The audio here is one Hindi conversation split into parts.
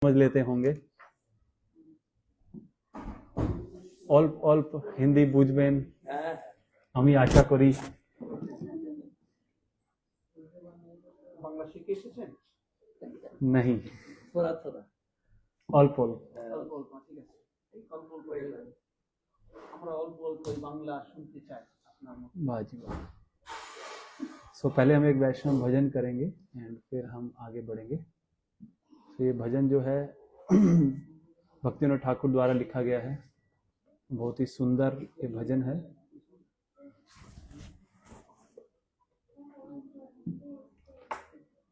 समझ लेते होंगे। অল্প অল্প হিন্দি বুঝবেন আমি আশা করি। বাংলা শিখে এসেছেন? नहीं, অল্প অল্প। ঠিক আছে, এই অল্প অল্প আমরা অল্প অল্প বাংলা শুনতে চাই আপনার মত। बाजी बात। सो पहले हम एक वैष्णव भजन करेंगे एंड फिर हम आगे बढ़ेंगे। तो ये भजन जो है भक्तिविनोद ठाकुर द्वारा लिखा गया है, बहुत ही सुंदर ये भजन है।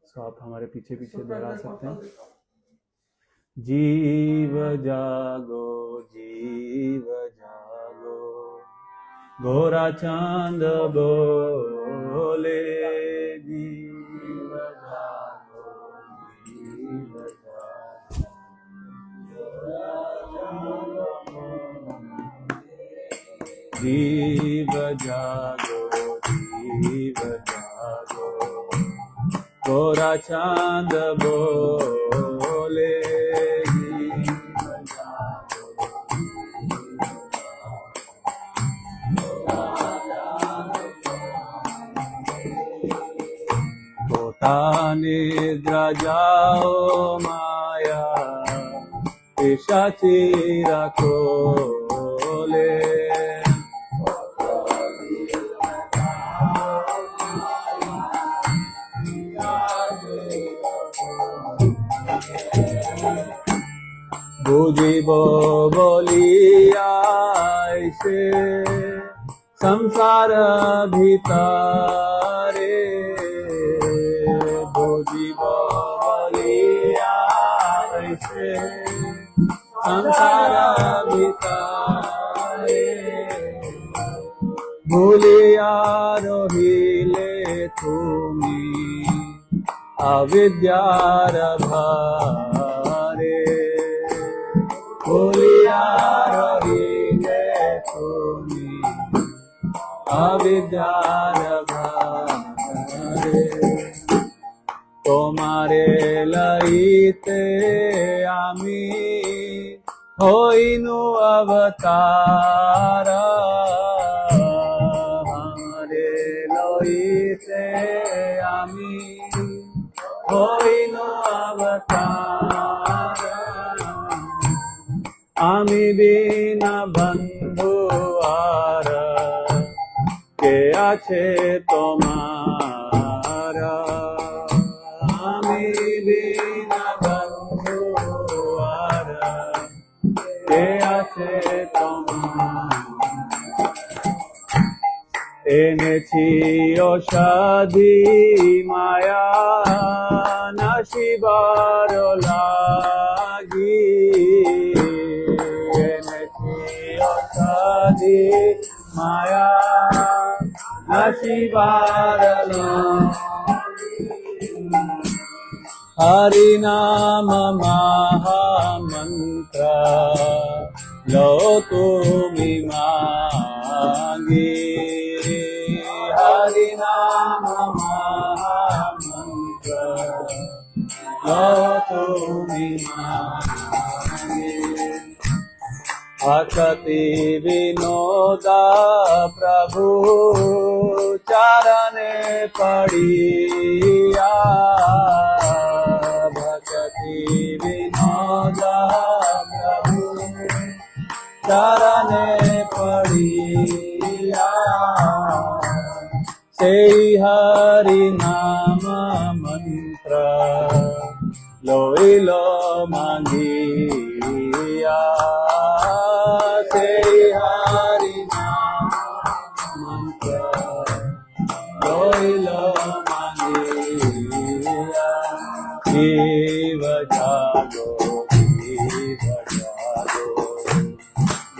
सो आप हमारे पीछे पीछे दोहरा सकते हैं। जीव जागो जीव जागो गोरा चांद बोले, जीव जागो जीव जागो, जीव जागो जीव जागो गोरा चांद बोले, निद्रा जाओ माया पिशाची खोले, বুঝিব বলিয়া আইছে সংসার ভিতরে, বুঝিব বলিয়া আইছে সংসার ভিতরে, ভুলিয়া রহিলে তুমি अविद्यार भारे, भूलिया रहिले तुमी अविद्यार भारे, तोमारे लईते आमी होइनु अवतार, हमारे लईते आमी होइनु अवतार, आमी बिना बंधु आर के आछे तोमारा, आमी बिना बंधु आर के आछे तोमारा, এনেছি অসাধি মায়া নাশিবার লাগি, এনেছি অসাধি মায়া নাশিবার লাগি, হরি নাম মহামন্ত্র লো তুমি মাগি, हरि नाम महामंत्र लो तुमी मांगे, भक्ति विनोदा प्रभु चरणे पड़िया, भक्ति विनोदा प्रभु चरणे पड़िया, সেই হরি নাম মন্ত্র লইল মাগিয়া, সেই হরি নাম মন্ত্র লইল মাগিয়া, জীব জাগো জীব জাগো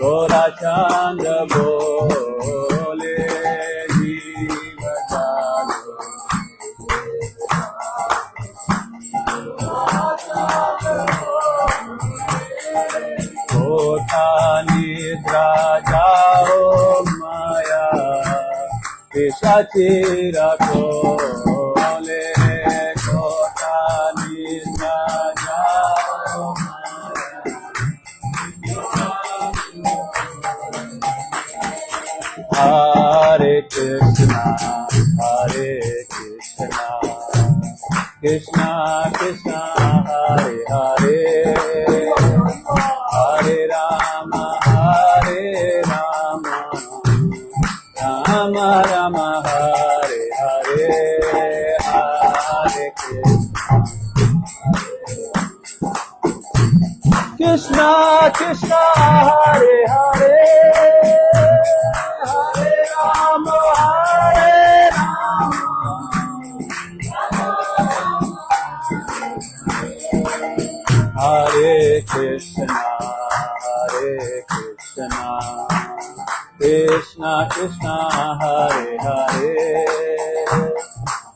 গোরা চাঁদ बोले, निद्रा जाओ माया पिशाची खोले, निद्रा जाओ कृष्णा कृष्णा हरे हरे हरे राम राम राम हरे हरे हरे कृष्णा कृष्णा हरे हरे हरे राम हरे कृष्णा कृष्णा कृष्णा हरे हरे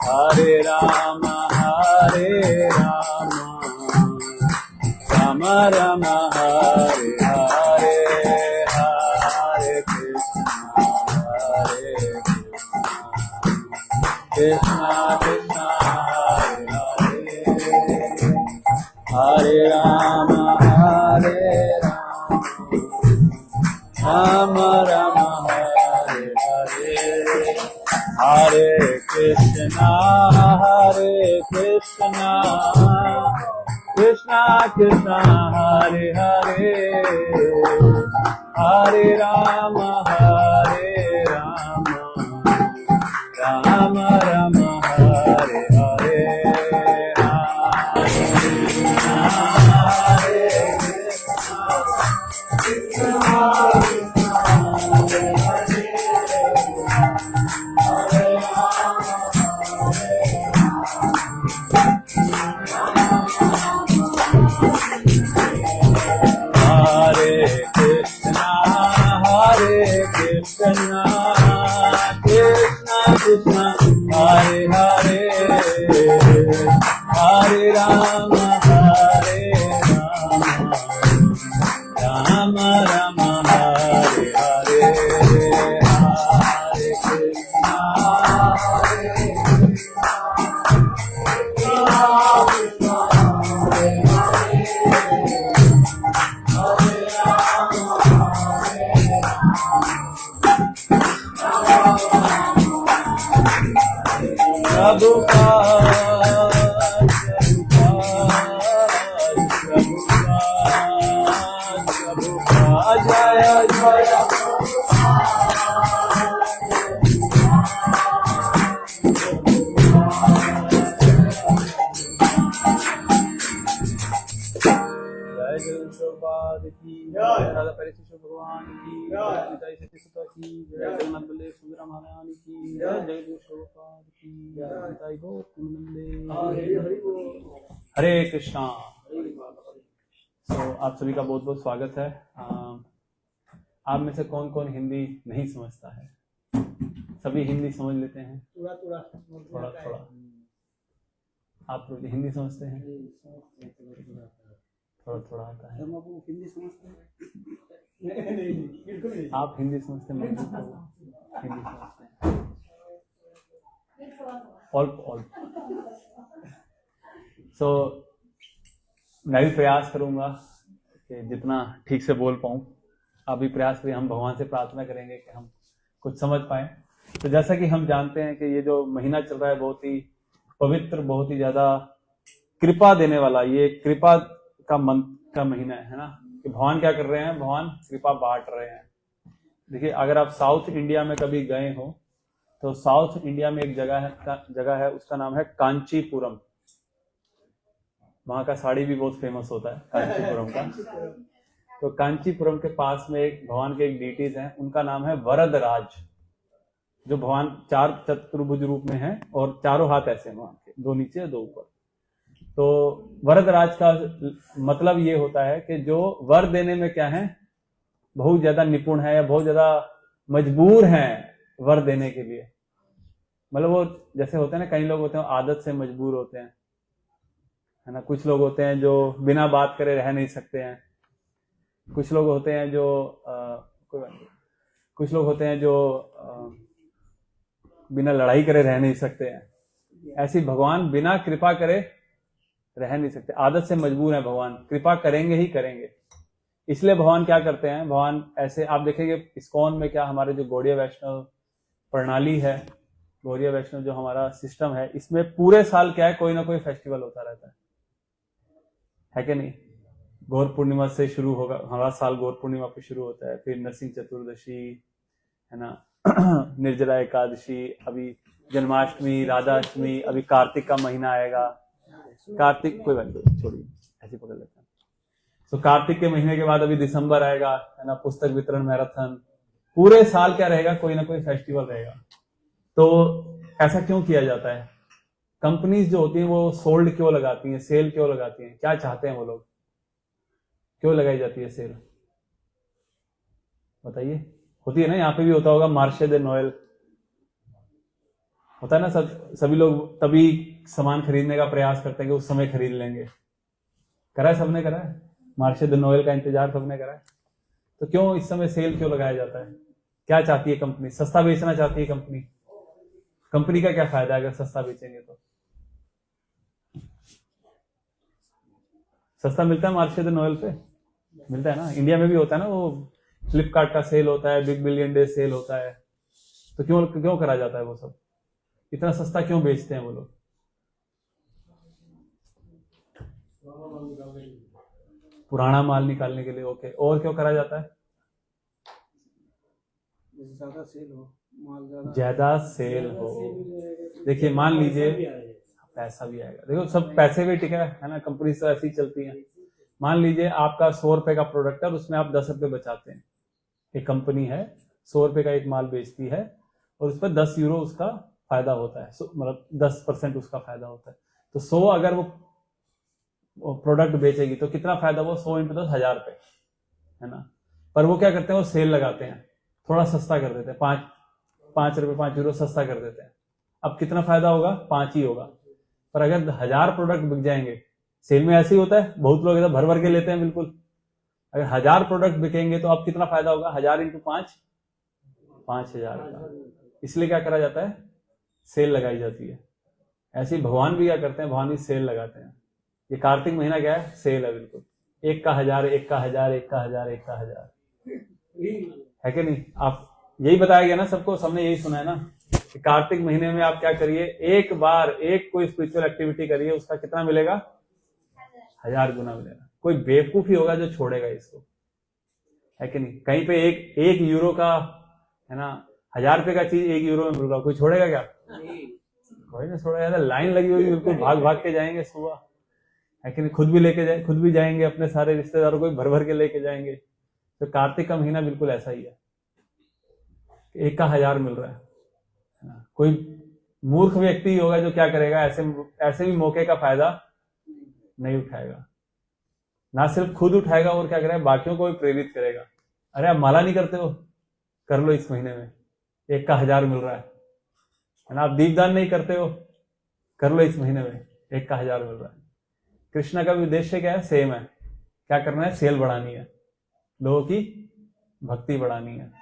हरे राम राम राम हरे हरे हरे कृष्णा कृष्णा हरे हरे हरे राम राम राम हरे हरे हरे कृष्णा कृष्णा कृष्णा हरे हरे हरे राम राम राम हरे हरे हरे कृष्णा कृष्णा कृष्णा हरे हरे हरे राम राम राम हरे हरे हरे कृष्णा जय जय प्रभुपाद की राधा परिशिष्ट भगवान की जय सत्यसुता की जय जगन्नाथ बलदेव सुंदर महाराज की जय जगदीश प्रभुपाद की जय गोविंदे हरे कृष्णा। तो आप सभी का बहुत बहुत स्वागत है। आप में से कौन कौन हिंदी नहीं समझता है? सभी हिंदी समझ लेते हैं? थोड़ा थोड़ा आप लोग हिंदी समझते हैं? थोड़ा आता है। हिंदी समझते हैं? आप हिंदी समझते हैं? हिंदी समझते हैं? ऑल सो मैं भी प्रयास करूंगा कि जितना ठीक से बोल पाऊं। आप भी प्रयास करिए। हम भगवान से प्रार्थना करेंगे कि हम कुछ समझ पाए। तो जैसा कि हम जानते हैं कि ये जो महीना चल रहा है बहुत ही पवित्र, बहुत ही ज्यादा कृपा देने वाला, ये कृपा का महीना है ना, कि भगवान क्या कर रहे हैं? भगवान कृपा बांट रहे हैं। देखिए, अगर आप साउथ इंडिया में कभी गए हो तो साउथ इंडिया में एक जगह है उसका नाम है कांचीपुरम। वहां का साड़ी भी बहुत फेमस होता है कांचीपुरम का। तो कांचीपुरम के पास में एक भगवान के एक डीटीज हैं, उनका नाम है वरदराज, जो भगवान 4 चतुर्भुज रूप में है और चारों हाथ ऐसे हैं भगवान के, 2 नीचे 2 ऊपर। तो वरदराज का मतलब ये होता है कि जो वर देने में क्या है, बहुत ज्यादा निपुण है या बहुत ज्यादा मजबूर है वर देने के लिए। मतलब वो जैसे होते हैं ना, कई लोग होते हैं आदत से मजबूर होते हैं, है ना। कुछ लोग होते हैं जो बिना बात करे रह नहीं सकते हैं। कुछ लोग होते हैं जो कुछ लोग होते हैं जो बिना लड़ाई करे रह नहीं सकते हैं। ऐसी भगवान बिना कृपा करे रह नहीं सकते, आदत से मजबूर है भगवान, कृपा करेंगे ही करेंगे। इसलिए भगवान क्या करते हैं, भगवान ऐसे आप देखेंगे इस्कॉन में क्या, हमारे जो गौड़ीय वैष्णव प्रणाली है गौड़ीय वैष्णव जो हमारा सिस्टम है, इसमें पूरे साल क्या है, कोई ना कोई फेस्टिवल होता रहता है कि नहीं। गौर पूर्णिमा से शुरू होगा, हमारा साल गौर पूर्णिमा पे शुरू होता है, फिर नरसिंह चतुर्दशी है ना, निर्जला एकादशी, अभी जन्माष्टमी, राधाष्टमी, अभी कार्तिक का महीना आएगा। कार्तिक कोई बात नहीं, छोड़िए ऐसे पकड़ लेते हैं। तो कार्तिक के महीने के बाद अभी दिसंबर आएगा, है ना, पुस्तक वितरण मैराथन। पूरे साल क्या रहेगा, कोई ना कोई फेस्टिवल रहेगा। तो ऐसा क्यों किया जाता है? कंपनीज जो होती हैं वो सोल्ड क्यों लगाती हैं, सेल क्यों लगाती हैं, क्या चाहते हैं वो लोग, क्यों लगाई जाती है सेल, बताइए। होती है ना, यहाँ पे भी होता होगा मार्शे दे नोएल, होता है ना, सभी लोग तभी सामान खरीदने का प्रयास करते हैं कि उस समय खरीद लेंगे। करा है, सबने करा है, मार्शे दे नोएल का इंतजार सबने करा है। तो क्यों इस समय सेल क्यों लगाया जाता है? क्या चाहती है कंपनी? सस्ता बेचना चाहती है कंपनी। कंपनी का क्या फायदा है अगर सस्ता बेचेंगे तो? सस्ता मिलता है मार्शे दे नोएल पे, मिलता है ना। इंडिया में भी होता है ना, वो फ्लिपकार्ट का सेल होता है, बिग बिलियन डे सेल होता है। तो क्यों क्यों करा जाता है वो सब? इतना सस्ता क्यों बेचते हैं वो लोग? पुराना माल निकालने के लिए। ओके, और क्यों करा जाता है? ज्यादा सेल हो, माल ज्यादा सेल हो। देखिए मान लीजिए, पैसा भी आएगा, देखो सब पैसे भी टिके है ना, कंपनी तो ऐसी ही चलती है। मान लीजिए आपका 100 रुपए का प्रोडक्ट है और उसमें आप 10 रुपए बचाते हैं। एक कंपनी है 100 रुपए का एक माल बेचती है और उस पर 10 यूरो उसका फायदा होता है, मतलब 10% उसका फायदा होता है। तो 100 अगर वो प्रोडक्ट बेचेगी तो कितना फायदा? वो 100 × 10 1000 रुपए, है ना। पर वो क्या करते हैं, वो सेल लगाते हैं, थोड़ा सस्ता कर देते हैं, 5 रुपए 5 यूरो सस्ता कर देते हैं। अब कितना फायदा होगा? 5 ही होगा। पर अगर 1000 प्रोडक्ट बिक जाएंगे, सेल में ऐसे ही होता है, बहुत लोग इधर भर भर के लेते हैं बिल्कुल। अगर 1000 प्रोडक्ट बिकेंगे तो अब कितना फायदा होगा? 1000 × 5 5000 का। इसलिए क्या करा जाता है? सेल लगाई जाती है। ऐसे ही भगवान भी क्या करते हैं, भगवान भी सेल लगाते हैं। ये कार्तिक महीना क्या है? सेल है बिल्कुल। 1 का 1000, 1 का 1000, 1 का 1000, 1 का 1000, है कि नहीं? आप यही बताया गया ना सबको, सबने यही सुना है ना कि कार्तिक महीने में आप क्या करिए, एक बार एक कोई स्पिरिचुअल एक्टिविटी करिए, उसका कितना मिलेगा? 1000 गुना मिलेगा। कोई बेवकूफी होगा जो छोड़ेगा इसको, है कि नहीं? कहीं पे एक यूरो का, है ना, 1000 रुपए का चीज 1 यूरो में मिल रहा, कोई छोड़ेगा क्या? कोई नहीं छोड़ेगा। लाइन लगी हुई, बिल्कुल भाग भाग के जाएंगे सुबह, है कि नहीं? खुद भी जाएंगे, अपने सारे रिश्तेदारों को भर भर के लेके जाएंगे। तो कार्तिक का महीना बिल्कुल ऐसा ही है, 1 का 1000 मिल रहा है। कोई मूर्ख व्यक्ति होगा जो क्या करेगा, ऐसे भी मौके का फायदा नहीं उठाएगा। ना सिर्फ खुद उठाएगा और क्या करेगा, बाकियों को भी प्रेरित करेगा। अरे आप माला नहीं करते हो, कर लो इस महीने में, 1 का 1000 मिल रहा है ना। आप दीपदान नहीं करते हो, कर लो इस महीने में, 1 का 1000 मिल रहा है। कृष्ण का भी उद्देश्य क्या है? सेम है। क्या करना है? सेल बढ़ानी है, लोगों की भक्ति बढ़ानी है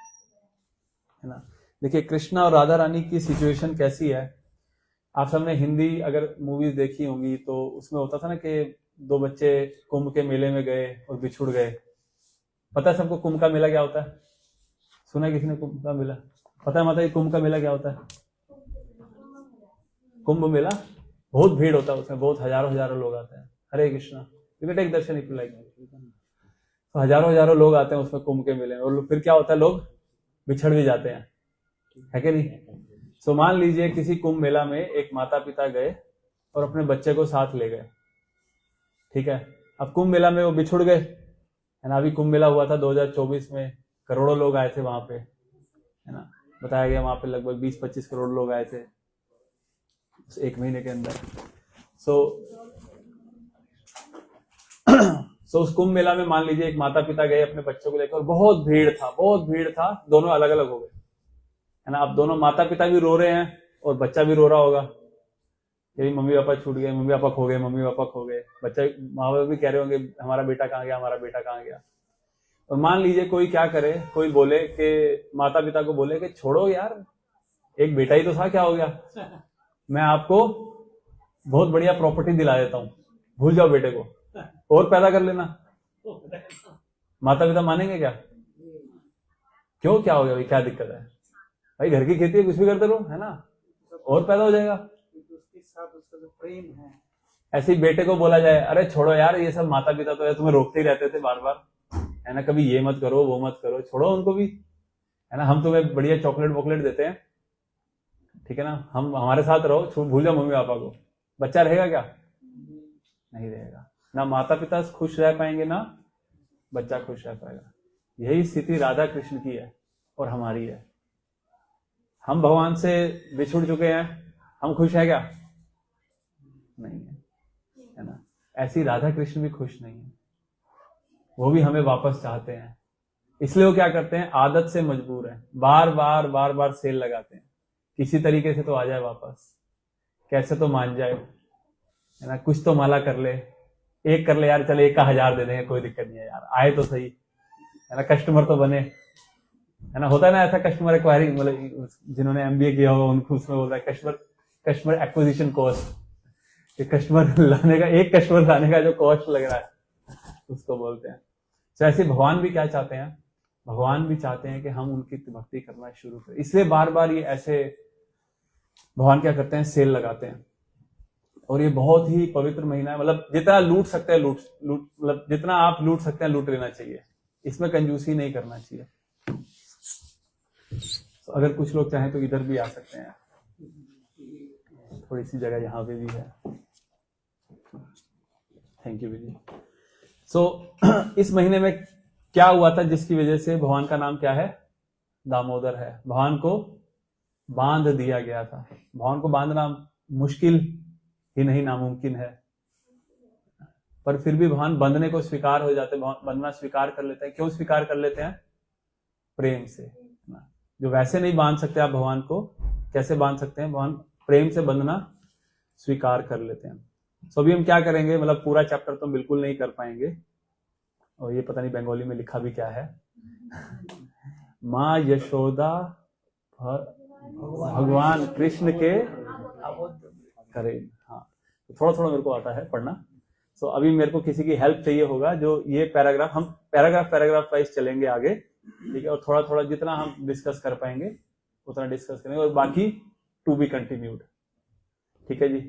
ना। देखिए कृष्णा और राधा रानी की सिचुएशन कैसी है। आप सबने हिंदी अगर मूवीज देखी होंगी तो उसमें होता था ना कि 2 बच्चे कुंभ के मेले में गए और बिछुड़ गए। पता है सबको कुंभ का मेला क्या होता है? सुना है किसी ने कुंभ का मेला? पता है माता जी कुंभ का मेला क्या होता है? कुंभ मेला बहुत भीड़ होता है, उसमें बहुत हजारों लोग आते हैं। हरे कृष्णा, बेटा एक दर्शन ही लाइक, तो हजारों लोग आते हैं उसमें कुंभ के मेले में। और फिर क्या होता है, लोग बिछड़ भी जाते हैं, है कि नहीं? सो मान लीजिए किसी कुंभ मेला में एक माता पिता गए और अपने बच्चे को साथ ले गए, ठीक है। अब कुंभ मेला में वो बिछुड़ गए, है ना। अभी कुंभ मेला हुआ था 2024 में, करोड़ों लोग आए थे वहां पे, है ना। बताया गया वहां पे लगभग 20-25 करोड़ लोग आए थे एक महीने के अंदर। सो उस कुंभ मेला में मान लीजिए एक माता पिता गए अपने बच्चों को लेकर, बहुत भीड़ था, दोनों अलग अलग हो गए, है ना। अब दोनों माता पिता भी रो रहे हैं और बच्चा भी रो रहा होगा, यही मम्मी पापा छूट गए, मम्मी पापा खो गए, मम्मी पापा खो गए। बच्चा, माँ बाप भी कह रहे होंगे हमारा बेटा कहाँ गया, हमारा बेटा कहाँ गया। और मान लीजिए कोई क्या करे, कोई बोले कि माता पिता को बोले कि छोड़ो यार, एक बेटा ही तो था, क्या हो गया, मैं आपको बहुत बढ़िया प्रॉपर्टी दिला देता हूँ, भूल जाओ बेटे को और पैदा कर लेना। माता पिता मानेंगे क्या? क्यों, क्या हो गया भाई, क्या दिक्कत है भाई, घर की खेती है, कुछ भी करते रहो, है ना। और पैदा हो जाएगा। क्योंकि उसके साथ उसका जो प्रेम है, ऐसे ही बेटे को बोला जाए, अरे छोड़ो यार ये सब, माता पिता तो है तुम्हें रोकते ही रहते थे बार बार, है ना, कभी ये मत करो वो मत करो, छोड़ो उनको भी, है ना, हम तुम्हें बढ़िया चॉकलेट वॉकलेट देते हैं, ठीक है ना, हम हमारे साथ रहो, भूल जाओ मम्मी पापा को। बच्चा रहेगा क्या? नहीं रहेगा। ना माता पिता खुश रह पाएंगे, ना बच्चा खुश रह पाएगा। यही स्थिति राधा कृष्ण की है और हमारी है। हम भगवान से बिछुड़ चुके हैं, हम खुश है क्या? नहीं है ना। ऐसी राधा कृष्ण भी खुश नहीं है, वो भी हमें वापस चाहते हैं। इसलिए वो क्या करते हैं, आदत से मजबूर है, बार बार सेल लगाते हैं, किसी तरीके से तो आ जाए वापस, कैसे तो मान जाए, है ना, कुछ तो माला कर ले, एक कर ले यार, चले 1 का 1000 दे देंगे, कोई दिक्कत नहीं है यार, आए तो सही, है ना, कस्टमर तो बने, है ना। होता है ना ऐसा कस्टमर एक्वायरिंग, मतलब जिन्होंने MBA किया होगा उनको उसमें होता है कस्टमर एक्विजिशन कॉस्ट, कस्टमर लाने का, एक कस्टमर लाने का जो कॉस्ट लग रहा है उसको बोलते हैं। तो ऐसे भगवान भी क्या चाहते हैं, भगवान भी चाहते हैं कि हम उनकी भक्ति करना शुरू करें। इसलिए बार बार ये ऐसे भगवान क्या करते हैं, सेल लगाते हैं। और ये बहुत ही पवित्र महीना है, मतलब जितना लूट सकते हैं लूट, मतलब जितना आप लूट सकते हैं लूट लेना चाहिए, इसमें कंजूसी नहीं करना चाहिए। तो अगर कुछ लोग चाहें तो इधर भी आ सकते हैं, थोड़ी सी जगह यहाँ पे भी है। थैंक यू विजय। इस महीने में क्या हुआ था जिसकी वजह से भगवान का नाम क्या है, दामोदर है। भगवान को बांध दिया गया था। भगवान को बांधना मुश्किल ही नहीं, नामुमकिन है, पर फिर भी भगवान बंधने को स्वीकार हो जाते, बंधना स्वीकार कर लेते हैं। क्यों स्वीकार कर लेते हैं? प्रेम से। जो वैसे नहीं बांध सकते आप भगवान को, कैसे बांध सकते हैं? भगवान प्रेम से बंधना स्वीकार कर लेते हैं। सो अभी हम क्या करेंगे, मतलब पूरा चैप्टर तो बिल्कुल नहीं कर पाएंगे, और ये पता नहीं बंगाली में लिखा भी क्या है। माँ यशोदा भगवान कृष्ण के करे, हाँ, तो थोड़ा थोड़ा मेरे को आता है पढ़ना। सो अभी मेरे को किसी की हेल्प चाहिए होगा, जो ये पैराग्राफ, हम पैराग्राफ वाइज चलेंगे आगे, ठीक है, और थोड़ा थोड़ा जितना हम डिस्कस कर पाएंगे उतना डिस्कस करेंगे, और बाकी टू बी कंटिन्यूड, ठीक है जी।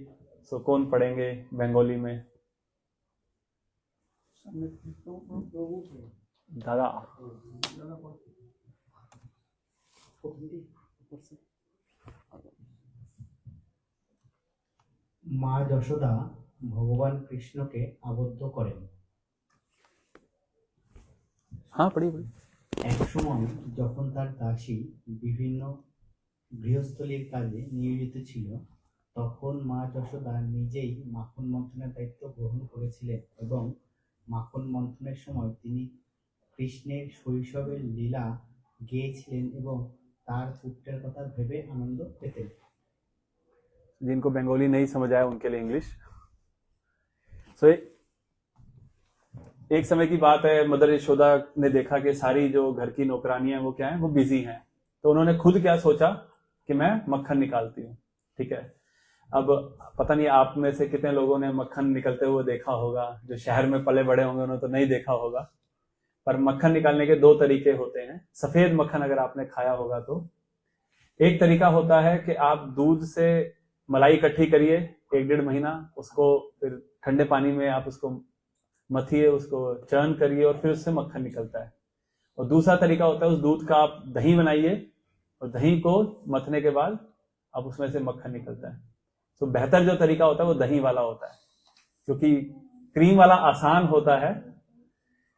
सो कौन पढ़ेंगे बंगाली में? दादा মা যশোদা ভগবান কৃষ্ণকে আবদ্ধ করেন। हाँ पढ़ी। একসময় যখন তার দাসী বিভিন্ন গৃহস্থলীর কাজে নিয়োজিত ছিল, তখন মা যশোদা নিজেই মাখন মন্থনের দায়িত্ব গ্রহণ করেছিলেন এবং মাখন মন্থনের সময় তিনি কৃষ্ণের শৈশবের লীলা গেয়েছিলেন এবং তার পুত্রের কথা ভেবে আনন্দ পেতেন। जिनको बंगाली नहीं समझ आया उनके लिए इंग्लिश। सो एक समय की बात है, मदर यशोदा ने देखा कि सारी जो घर की नौकरानियां वो क्या है, वो बिजी हैं, तो उन्होंने खुद क्या सोचा कि मैं मक्खन निकालती हूँ, ठीक है। अब पता नहीं आप में से कितने लोगों ने मक्खन निकलते हुए देखा होगा, जो शहर में पले बड़े होंगे उन्होंने तो नहीं देखा होगा, पर मक्खन निकालने के 2 तरीके होते हैं। सफेद मक्खन अगर आपने खाया होगा तो एक तरीका होता है कि आप दूध से मलाई इकट्ठी करिए 1-1.5 महीना, उसको फिर ठंडे पानी में आप उसको मथिए, उसको चर्न करिए और फिर उससे मक्खन निकलता है। और दूसरा तरीका होता है उस दूध का आप दही बनाइए और दही को मथने के बाद अब उसमें से मक्खन निकलता है। तो बेहतर जो तरीका होता है वो दही वाला होता है, क्योंकि क्रीम वाला आसान होता है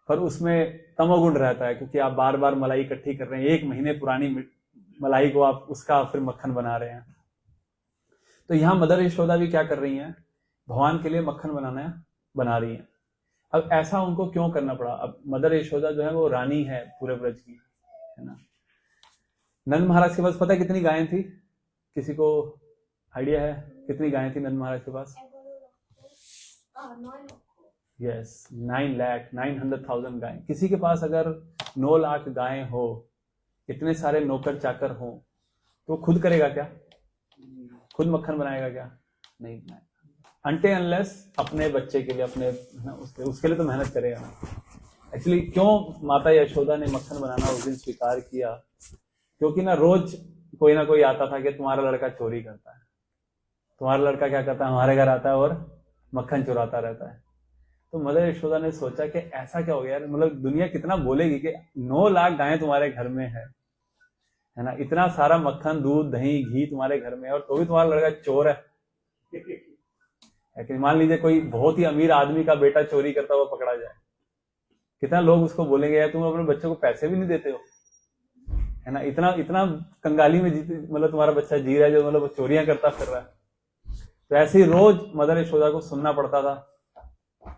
पर उसमें तमोगुण रहता है, क्योंकि आप बार बार मलाई इकट्ठी कर रहे हैं, 1 महीने पुरानी मलाई को आप उसका फिर मक्खन बना रहे हैं। तो यहां मदर यशोदा भी क्या कर रही हैं, भगवान के लिए मक्खन बना रही हैं। अब ऐसा उनको क्यों करना पड़ा? अब मदर यशोदा जो है वो रानी है पूरे ब्रज की, है ना। नंद महाराज के पास पता है कितनी गायें थी? किसी को आइडिया है कितनी गायें थी नंद महाराज के पास? यस, 9,900,000 गायें। किसी के पास अगर 9 लाख गायें हो, इतने सारे नौकर चाकर हो, तो खुद करेगा क्या? खुद मक्खन बनाएगा क्या? नहीं बनाएगा। अनटिल अनलेस अपने बच्चे के लिए, अपने उसके लिए तो मेहनत करेगा ना। एक्चुअली क्यों माता यशोदा ने मक्खन बनाना उस दिन स्वीकार किया? क्योंकि ना रोज कोई ना कोई आता था कि तुम्हारा लड़का चोरी करता है, तुम्हारा लड़का क्या करता है, हमारे घर आता है और मक्खन चुराता रहता है। तो मदर यशोदा ने सोचा कि ऐसा क्या हो गया यार, मतलब दुनिया कितना बोलेगी कि 9 लाख गायें तुम्हारे घर में है ना, इतना सारा मक्खन, दूध, दही, घी तुम्हारे घर में है, और तो भी तुम्हारा लड़का चोर है। कि मान लीजिए कोई बहुत ही अमीर आदमी का बेटा चोरी करता हुआ पकड़ा जाए, कितना लोग उसको बोलेंगे यार तुम अपने बच्चों को पैसे भी नहीं देते हो, है ना, इतना इतना कंगाली में मतलब तुम्हारा बच्चा जी रहा है जो मतलब चोरियां करता फिर रहा है। तो ऐसे ही रोज मदर यशोदा को सुनना पड़ता था।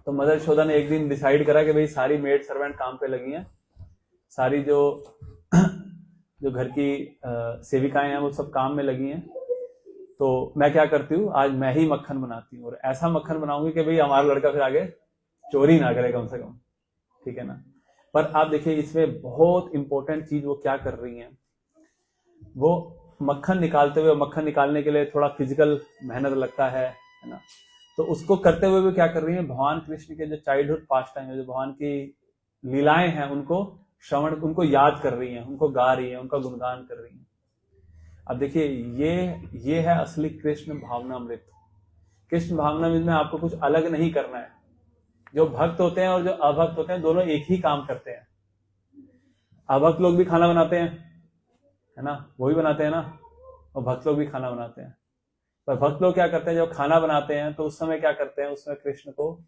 तो मदर यशोदा ने एक दिन डिसाइड करा कि भाई सारी मेड सर्वेंट काम पे लगी हैं, सारी जो घर की सेविकाएं हैं वो सब काम में लगी हैं, तो मैं क्या करती हूँ, आज मैं ही मक्खन बनाती हूँ और ऐसा मक्खन बनाऊंगी कि भाई हमारा लड़का फिर आगे चोरी ना करे कम से कम, ठीक है ना। पर आप देखिए इसमें बहुत इंपॉर्टेंट चीज वो क्या कर रही हैं, वो मक्खन निकालते हुए, मक्खन निकालने के लिए थोड़ा फिजिकल मेहनत लगता है ना, तो उसको करते हुए भी क्या कर रही है, भगवान कृष्ण के जो चाइल्डहुड पास्ट टाइम है, जो भगवान की लीलाएं हैं उनको श्रवण, उनको याद कर रही हैं, उनको गा रही हैं, उनका गुणगान कर रही हैं। अब देखिए ये है असली कृष्ण भावनामृत। कृष्ण भावनामृत में आपको कुछ अलग नहीं करना है। जो भक्त होते हैं और जो अभक्त होते हैं दोनों एक ही काम करते हैं। अभक्त लोग भी खाना बनाते हैं, है ना, वो भी बनाते हैं ना, और भक्त लोग भी खाना बनाते हैं। पर भक्त लोग क्या करते हैं, जब खाना बनाते हैं तो उस समय क्या करते हैं, उसमें कृष्ण को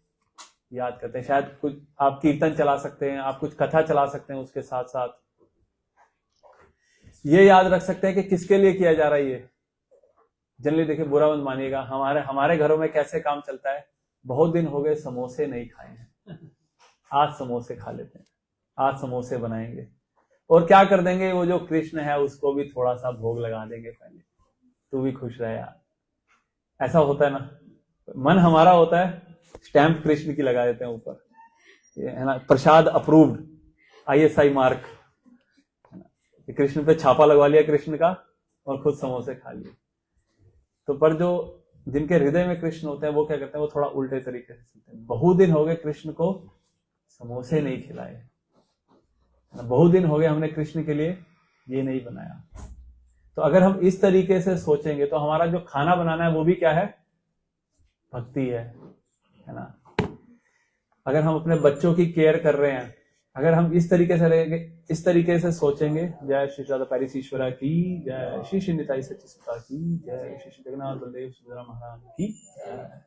याद करते हैं। शायद कुछ आप कीर्तन चला सकते हैं, आप कुछ कथा चला सकते हैं, उसके साथ साथ ये याद रख सकते हैं कि किसके लिए किया जा रहा है ये। जनरली देखिए, बुरा मत मानिएगा, हमारे घरों में कैसे काम चलता है, बहुत दिन हो गए समोसे नहीं खाए हैं, आज समोसे खा लेते हैं, आज समोसे बनाएंगे और क्या कर देंगे, वो जो कृष्ण है उसको भी थोड़ा सा भोग लगा देंगे, पहले तू भी खुश रहे यार। ऐसा होता है ना, मन हमारा होता है, स्टैंप कृष्ण की लगा देते हैं ऊपर, है ना, प्रसाद अप्रूव्ड, ISI मार्क, कृष्ण पे छापा लगवा लिया कृष्ण का और खुद समोसे खा लिए। तो पर जो जिनके हृदय में कृष्ण होते हैं वो क्या करते हैं, वो थोड़ा उल्टे तरीके से सुनते हैं। बहुत दिन हो गए कृष्ण को समोसे नहीं खिलाए, बहुत दिन हो गए हमने कृष्ण के लिए ये नहीं बनाया। तो अगर हम इस तरीके से सोचेंगे तो हमारा जो खाना बनाना है वो भी क्या है, भक्ति है ना। अगर हम अपने बच्चों की केयर कर रहे हैं, अगर हम इस तरीके से रहेंगे, इस तरीके से सोचेंगे, जय श्री राधा पैरिस ईश्वरा की जय, श्री श्री निताई सच्ची सुता की जय, श्री श्री जगन्नाथ बलदेव सुभद्रा महाराज की जय।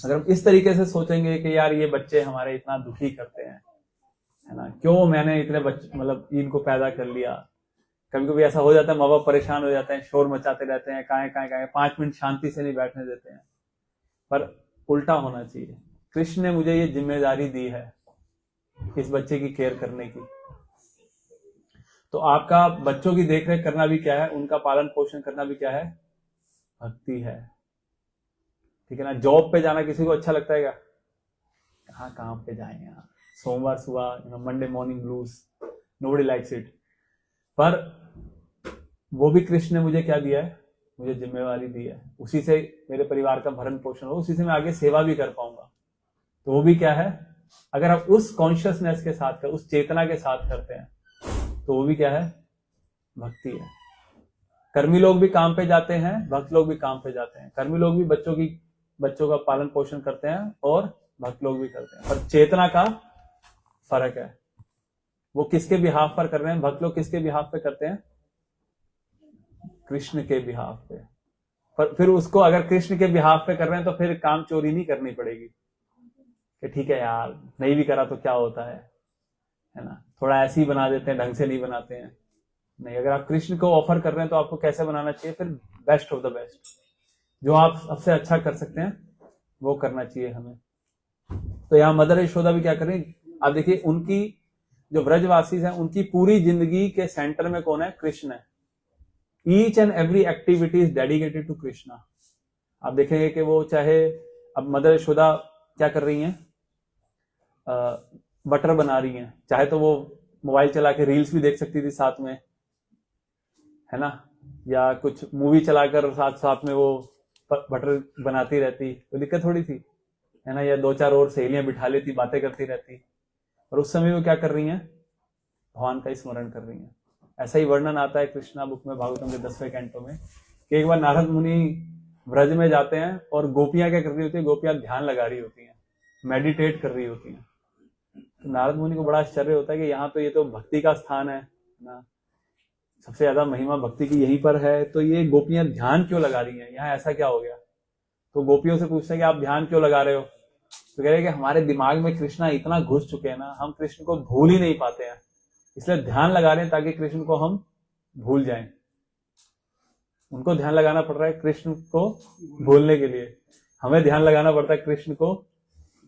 अगर हम इस तरीके से सोचेंगे कि यार ये बच्चे हमारे इतना दुखी करते हैं, है ना, क्यों मैंने इतने बच्चे मतलब इनको पैदा कर लिया। कभी कभी ऐसा हो जाता है, माँ बाप परेशान हो जाते हैं, शोर मचाते रहते हैं, काहे 5 मिनट शांति से नहीं बैठने देते हैं। पर उल्टा होना चाहिए, कृष्ण ने मुझे ये जिम्मेदारी दी है इस बच्चे की केयर करने की, तो आपका बच्चों की देखरेख करना भी क्या है, उनका पालन पोषण करना भी क्या है, भक्ति है, ठीक है ना। जॉब पे जाना किसी को अच्छा लगता है क्या, कहाँ काम पे जाए यार, सोमवार सुबह, Monday morning blues, nobody likes it. पर वो भी कृष्ण ने मुझे क्या दिया है, मुझे जिम्मेवारी दी है, उसी से मेरे परिवार का भरण पोषण हो, उसी से मैं आगे सेवा भी कर पाऊंगा। तो वो भी क्या है, अगर आप उस कॉन्शियसनेस के साथ, उस चेतना के साथ करते हैं तो वो भी क्या है, भक्ति है। कर्मी लोग भी काम पे जाते हैं, भक्त लोग भी काम पे जाते हैं। कर्मी लोग भी बच्चों का पालन पोषण करते हैं और भक्त लोग भी करते हैं, पर चेतना का फर्क है। वो किसके बिहाफ पर कर रहे हैं, भक्त लोग किसके बिहाफ पे करते हैं, कृष्ण के बिहाफ पे। पर फिर उसको अगर कृष्ण के बिहाफ पे कर रहे हैं तो फिर काम चोरी नहीं करनी पड़ेगी कि ठीक है यार नहीं भी करा तो क्या होता है ना, थोड़ा ऐसे ही बना देते हैं, ढंग से नहीं बनाते हैं। नहीं, अगर आप कृष्ण को ऑफर कर रहे हैं तो आपको कैसे बनाना चाहिए, फिर बेस्ट ऑफ द बेस्ट, जो आप सबसे अच्छा कर सकते हैं वो करना चाहिए हमें। तो यहाँ मदर यशोदा भी क्या करें, आप देखिए उनकी जो ब्रजवासी हैं उनकी पूरी जिंदगी के सेंटर में कौन है, कृष्ण है। Each and every activity is dedicated to Krishna. आप देखेंगे कि वो चाहे, अब मदर यशोदा क्या कर रही हैं, बटर बना रही हैं, चाहे तो वो मोबाइल चला के रील्स भी देख सकती थी साथ में, है ना, या कुछ मूवी चलाकर साथ साथ में वो बटर बनाती रहती, तो दिक्कत थोड़ी थी, है ना, या 2-4 और सहेलियां बिठा लेती, बातें करती रहती। और उस समय वो क्या कर रही हैं, भगवान का स्मरण कर रही हैं। ऐसा ही वर्णन आता है कृष्णा बुक में, भागवतम के 10वें कैंटो में, कि एक बार नारद मुनि ब्रज में जाते हैं और गोपियां क्या कर रही होती है, गोपियां ध्यान लगा रही होती हैं, मेडिटेट कर रही होती हैं। तो नारद मुनि को बड़ा आश्चर्य होता है कि यहाँ तो ये तो भक्ति का स्थान है ना, सबसे ज्यादा महिमा भक्ति की यहीं पर है, तो ये गोपियां ध्यान क्यों लगा रही हैं, यहाँ ऐसा क्या हो गया। तो गोपियों से पूछते हैं कि आप ध्यान क्यों लगा रहे हो, तो कह रहे हैं कि हमारे दिमाग में कृष्णा इतना घुस चुके हैं ना, हम कृष्ण को भूल ही नहीं पाते हैं, इसलिए ध्यान लगा रहे हैं ताकि कृष्ण को हम भूल जाएं। उनको ध्यान लगाना पड़ रहा है कृष्ण को भूलने के लिए, हमें ध्यान लगाना पड़ता है कृष्ण को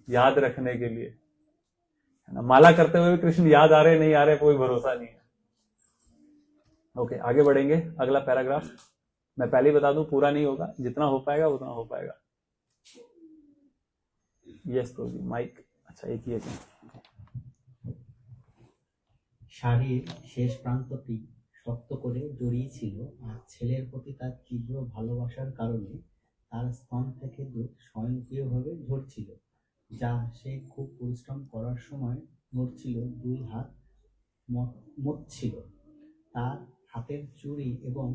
याद रखने के लिए, है ना। माला करते हुए भी कृष्ण याद आ रहे नहीं आ रहे कोई भरोसा नहीं है। ओके, आगे बढ़ेंगे। अगला पैराग्राफ मैं पहले ही बता दूं, पूरा नहीं होगा, जितना हो पाएगा उतना हो पाएगा। यस तो जी माइक, अच्छा एक ही है। শাড়ির শেষ প্রান্তটি শক্ত করে জড়িয়েছিল, আর ছেলের প্রতি তার তীব্র ভালোবাসার কারণে তার স্তন থেকে দুধ স্বয়ংক্রিয়ভাবে ঝরছিল, যা সে খুব পরিশ্রম করার সময় নড়ছিল, দুই হাত মথছিল। তার হাতের চুড়ি এবং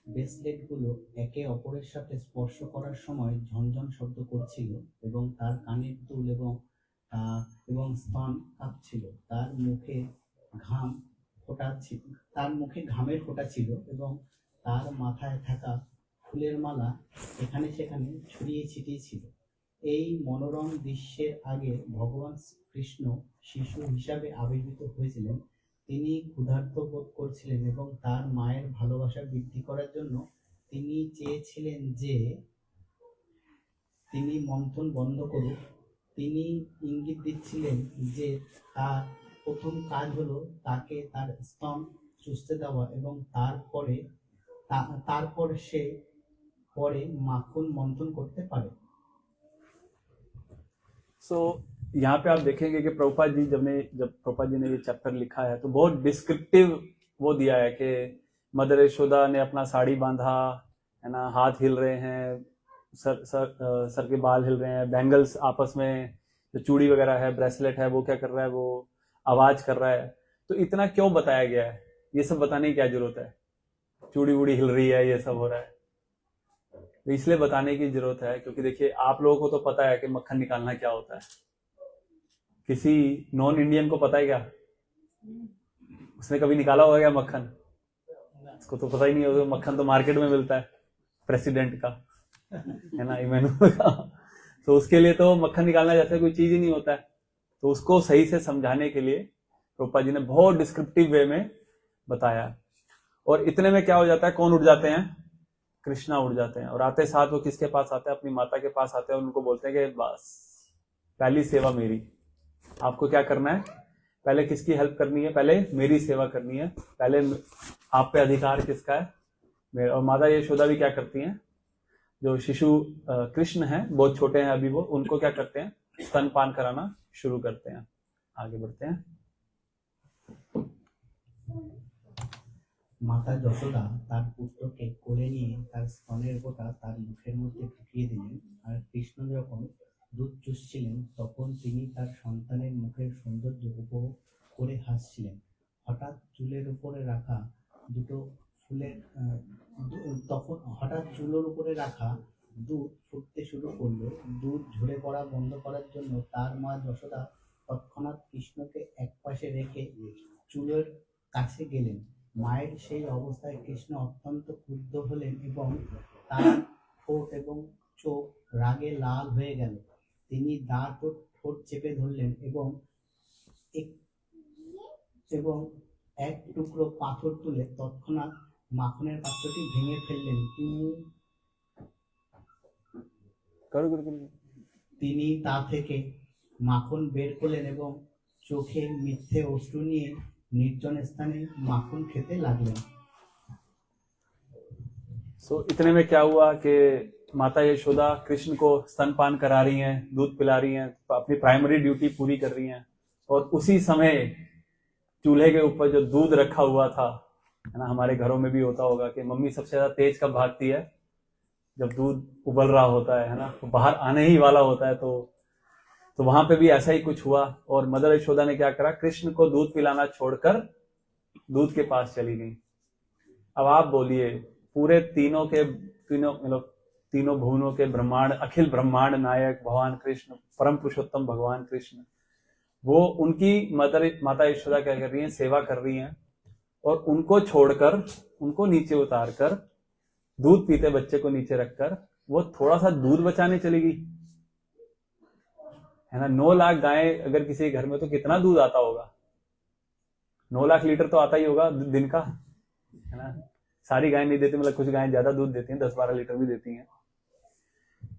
ব্রেসলেটগুলো একে অপরের সাথে স্পর্শ করার সময় ঝনঝন শব্দ করছিল, এবং তার কানের দুল এবং স্তন কাঁপছিল। তার মুখে ঘামের ফোঁটা ছিল, এবং তার মাথায় থাকা ফুলের মালা এখানে সেখানে ছড়িয়ে ছিটিয়ে ছিল। এই মনোরম দৃশ্যের আগে ভগবান কৃষ্ণ শিশু হিসাবে আবির্ভূত হয়েছিলেন। তিনি ক্ষুধার্ত বোধ করছিলেন এবং তার মায়ের ভালোবাসা বৃদ্ধি করার জন্য তিনি চেয়েছিলেন যে তিনি মন্থন বন্ধ করুক। তিনি ইঙ্গিত দিচ্ছিলেন যে তার প্রথম কাজ হলো তাকে তার স্তন চুষতে দেওয়া, এবং তারপর সে পরে মাখন মন্থন করতে পারে। सो यहाँ पे आप देखेंगे कि प्रभुपाद जी जब प्रभुपाद जी ने ये चैप्टर लिखा है तो बहुत डिस्क्रिप्टिव वो दिया है कि मदर यशोदा ने अपना साड़ी बांधा, है ना, हाथ हिल रहे हैं, सर के बाल हिल रहे हैं, बैंगल्स आपस में जो चूड़ी वगैरह है, ब्रेसलेट है, वो क्या कर रहा है, वो आवाज कर रहा है। तो इतना क्यों बताया गया है, ये सब बताने की क्या जरूरत है, चूड़ी वूड़ी हिल रही है, ये सब हो रहा है। तो इसलिए बताने की जरूरत है क्योंकि देखिए आप लोगों को तो पता है कि मक्खन निकालना क्या होता है, किसी नॉन इंडियन को पता है क्या, उसने कभी निकाला होगा क्या मक्खन, उसको तो पता ही नहीं होगा। मक्खन तो मार्केट में मिलता है प्रेसिडेंट का, है ना, इमैनुअल का, तो उसके लिए तो मक्खन निकालना जैसे कोई चीज ही नहीं होता है। तो उसको सही से समझाने के लिए प्रभुपाद जी ने बहुत डिस्क्रिप्टिव वे में बताया। और इतने में क्या हो जाता है, कौन उठ जाते हैं, कृष्णा उठ जाते हैं, और आते साथ वो किसके पास आते हैं, अपनी माता के पास आते हैं, और उनको बोलते हैं कि बस पहली सेवा मेरी, आपको क्या करना है, पहले किसकी हेल्प करनी है, पहले मेरी सेवा करनी है, पहले आप पे अधिकार किसका है। और माता यशोदा भी क्या करती हैं, जो शिशु कृष्ण हैं, बहुत छोटे हैं अभी, वो उनको क्या करते हैं, स्तनपान कराना शुरू करते हैं। आगे बढ़ते हैं। মাতা যশোদা তার পুত্রকে কোলে নিয়ে তার স্তনের গোটা তার মুখের মধ্যে ঢুকিয়ে দিলেন, আর কৃষ্ণ যখন দুধ চুষছিলেন তখন তিনি তার সন্তানের মুখের সৌন্দর্য উপভোগ করে হাসছিলেন। হঠাৎ চুলের উপরে রাখা দুধ ফুটতে শুরু করলো। দুধ ঝরে পড়া বন্ধ করার জন্য তার মা যশোদা তৎক্ষণাৎ কৃষ্ণকে একপাশে রেখে চুলের কাছে গেলেন। মায়ের সেই অবস্থায় কৃষ্ণ অত্যন্ত ক্রুদ্ধ হলেন এবং তার ঠোঁট এবং চোখ রাগে লাল হয়ে গেল। তিনি দাঁত ও ঠোঁট চেপে ধরলেন এবং এক টুকরো পাথর তুলে তৎক্ষণাৎ মাখনের পাত্রটি ভেঙে ফেললেন। তিনি তা থেকে মাখন বের করলেন এবং চোখে মিথ্যে অশ্রু নিয়ে निर्जन स्थाने माखन खेते लागलें। इतने में क्या हुआ कि माता यशोदा कृष्ण को स्तनपान करा रही हैं, दूध पिला रही हैं, अपनी प्राइमरी ड्यूटी पूरी कर रही हैं। और उसी समय चूल्हे के ऊपर जो दूध रखा हुआ था, है ना, हमारे घरों में भी होता होगा कि मम्मी सबसे ज्यादा तेज कब भागती है, जब दूध उबल रहा होता है ना, तो बाहर आने ही वाला होता है। तो वहां पे भी ऐसा ही कुछ हुआ, और मदर यशोदा ने क्या करा, कृष्ण को दूध पिलाना छोड़कर दूध के पास चली गई। अब आप बोलिए, पूरे तीनों मतलब तीनों भुवनों के ब्रह्मांड, अखिल ब्रह्मांड नायक भगवान कृष्ण, परम पुरुषोत्तम भगवान कृष्ण, वो उनकी माता यशोदा क्या कर रही हैं, सेवा कर रही हैं, और उनको छोड़कर, उनको नीचे उतार कर, दूध पीते बच्चे को नीचे रखकर वो थोड़ा सा दूध बचाने चलेगी, है ना। 9 लाख गायें अगर किसी घर में, तो कितना दूध आता होगा, 9 लाख लीटर तो आता ही होगा दिन का, है ना। सारी गायें नहीं देती, मतलब कुछ गायें ज्यादा दूध देती हैं, 10-12 लीटर भी देती हैं।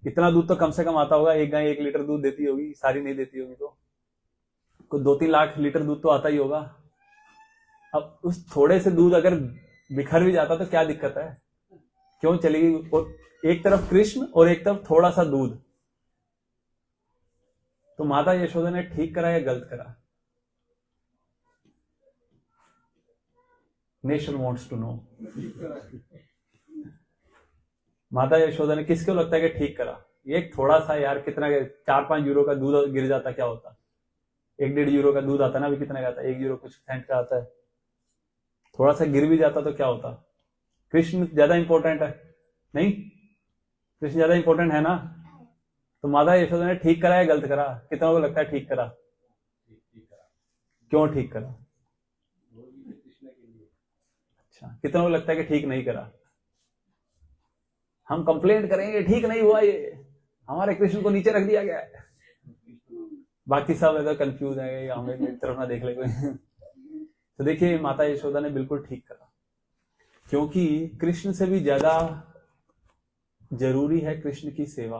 इतना दूध तो कम से कम आता होगा, एक गाय 1 लीटर दूध देती होगी, सारी नहीं देती होगी, तो कुछ 2-3 लाख लीटर दूध तो आता ही होगा। अब उस थोड़े से दूध अगर बिखर भी जाता तो क्या दिक्कत है, क्यों चलेगी। और एक तरफ कृष्ण और एक तरफ थोड़ा सा दूध, तो माता यशोदा ने ठीक करा या गलत करा? Nation wants to know. माता यशोदा ने, किसको लगता है कि ठीक करा? एक थोड़ा सा यार, कितना 4-5 यूरो का दूध गिर जाता क्या होता, 1-1.5 यूरो का दूध आता ना, अभी कितना का आता है, 1 यूरो कुछ सेंट का आता है, थोड़ा सा गिर भी जाता तो क्या होता? कृष्ण ज्यादा इंपॉर्टेंट है? नहीं, कृष्ण ज्यादा इंपॉर्टेंट है ना। तो माता यशोदा ने ठीक करा या गलत करा? कितना को लगता है ठीक करा? क्यों ठीक करा? अच्छा, कितना को लगता है कि ठीक नहीं करा? हम कंप्लेंट करेंगे ठीक नहीं हुआ, ये हमारे कृष्ण को नीचे रख दिया गया है, बाकी सब अगर कंफ्यूज है, हमें मेरी तरफ ना देख ले कोई। तो देखिए, माता यशोदा ने बिल्कुल ठीक करा, क्योंकि कृष्ण से भी ज्यादा जरूरी है कृष्ण की सेवा।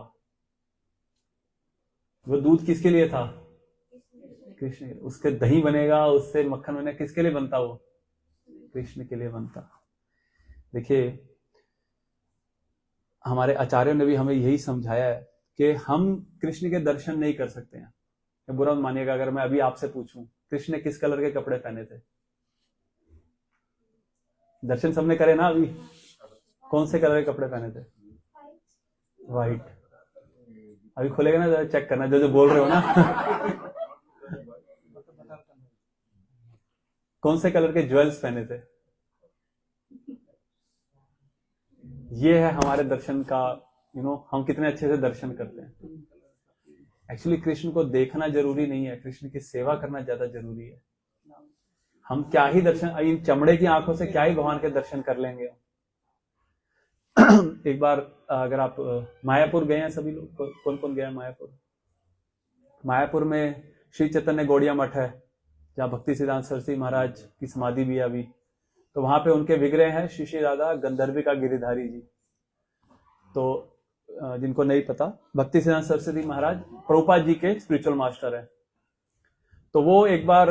वो दूध किसके लिए था? कृष्ण। उसके दही बनेगा, उससे मक्खन बनेगा, किसके लिए बनता? वो कृष्ण के लिए बनता। देखिए, हमारे आचार्यों ने भी हमें यही समझाया है कि हम कृष्ण के दर्शन नहीं कर सकते हैं। बुरा मानिएगा अगर मैं अभी आपसे पूछूं, कृष्ण ने किस कलर के कपड़े पहने थे? दर्शन सबने करे ना अभी? कौन से कलर के कपड़े पहने थे? व्हाइट। अभी खुलेगा ना, जरा चेक करना, जो बोल रहे हो ना। कौन से कलर के ज्वेल्स पहने थे? ये है हमारे दर्शन का, हम कितने अच्छे से दर्शन करते हैं। एक्चुअली कृष्ण को देखना जरूरी नहीं है, कृष्ण की सेवा करना ज्यादा जरूरी है। हम क्या ही दर्शन, इन चमड़े की आंखों से क्या ही भगवान के दर्शन कर लेंगे। एक बार अगर आप मायापुर गए हैं सभी लोग, कौन कौन गया है मायापुर? मायापुर में श्री चैतन्य गौड़िया मठ है, जहाँ भक्ति सिद्धांत सरस्वती महाराज की समाधि भी है अभी। तो वहां पे उनके विग्रह हैं श्री श्री राधा गंधर्विका गिरिधारी जी। तो जिनको नहीं पता, भक्ति सिद्धांत सरस्वती महाराज प्रभुपाद जी के स्पिरिचुअल मास्टर है। तो वो एक बार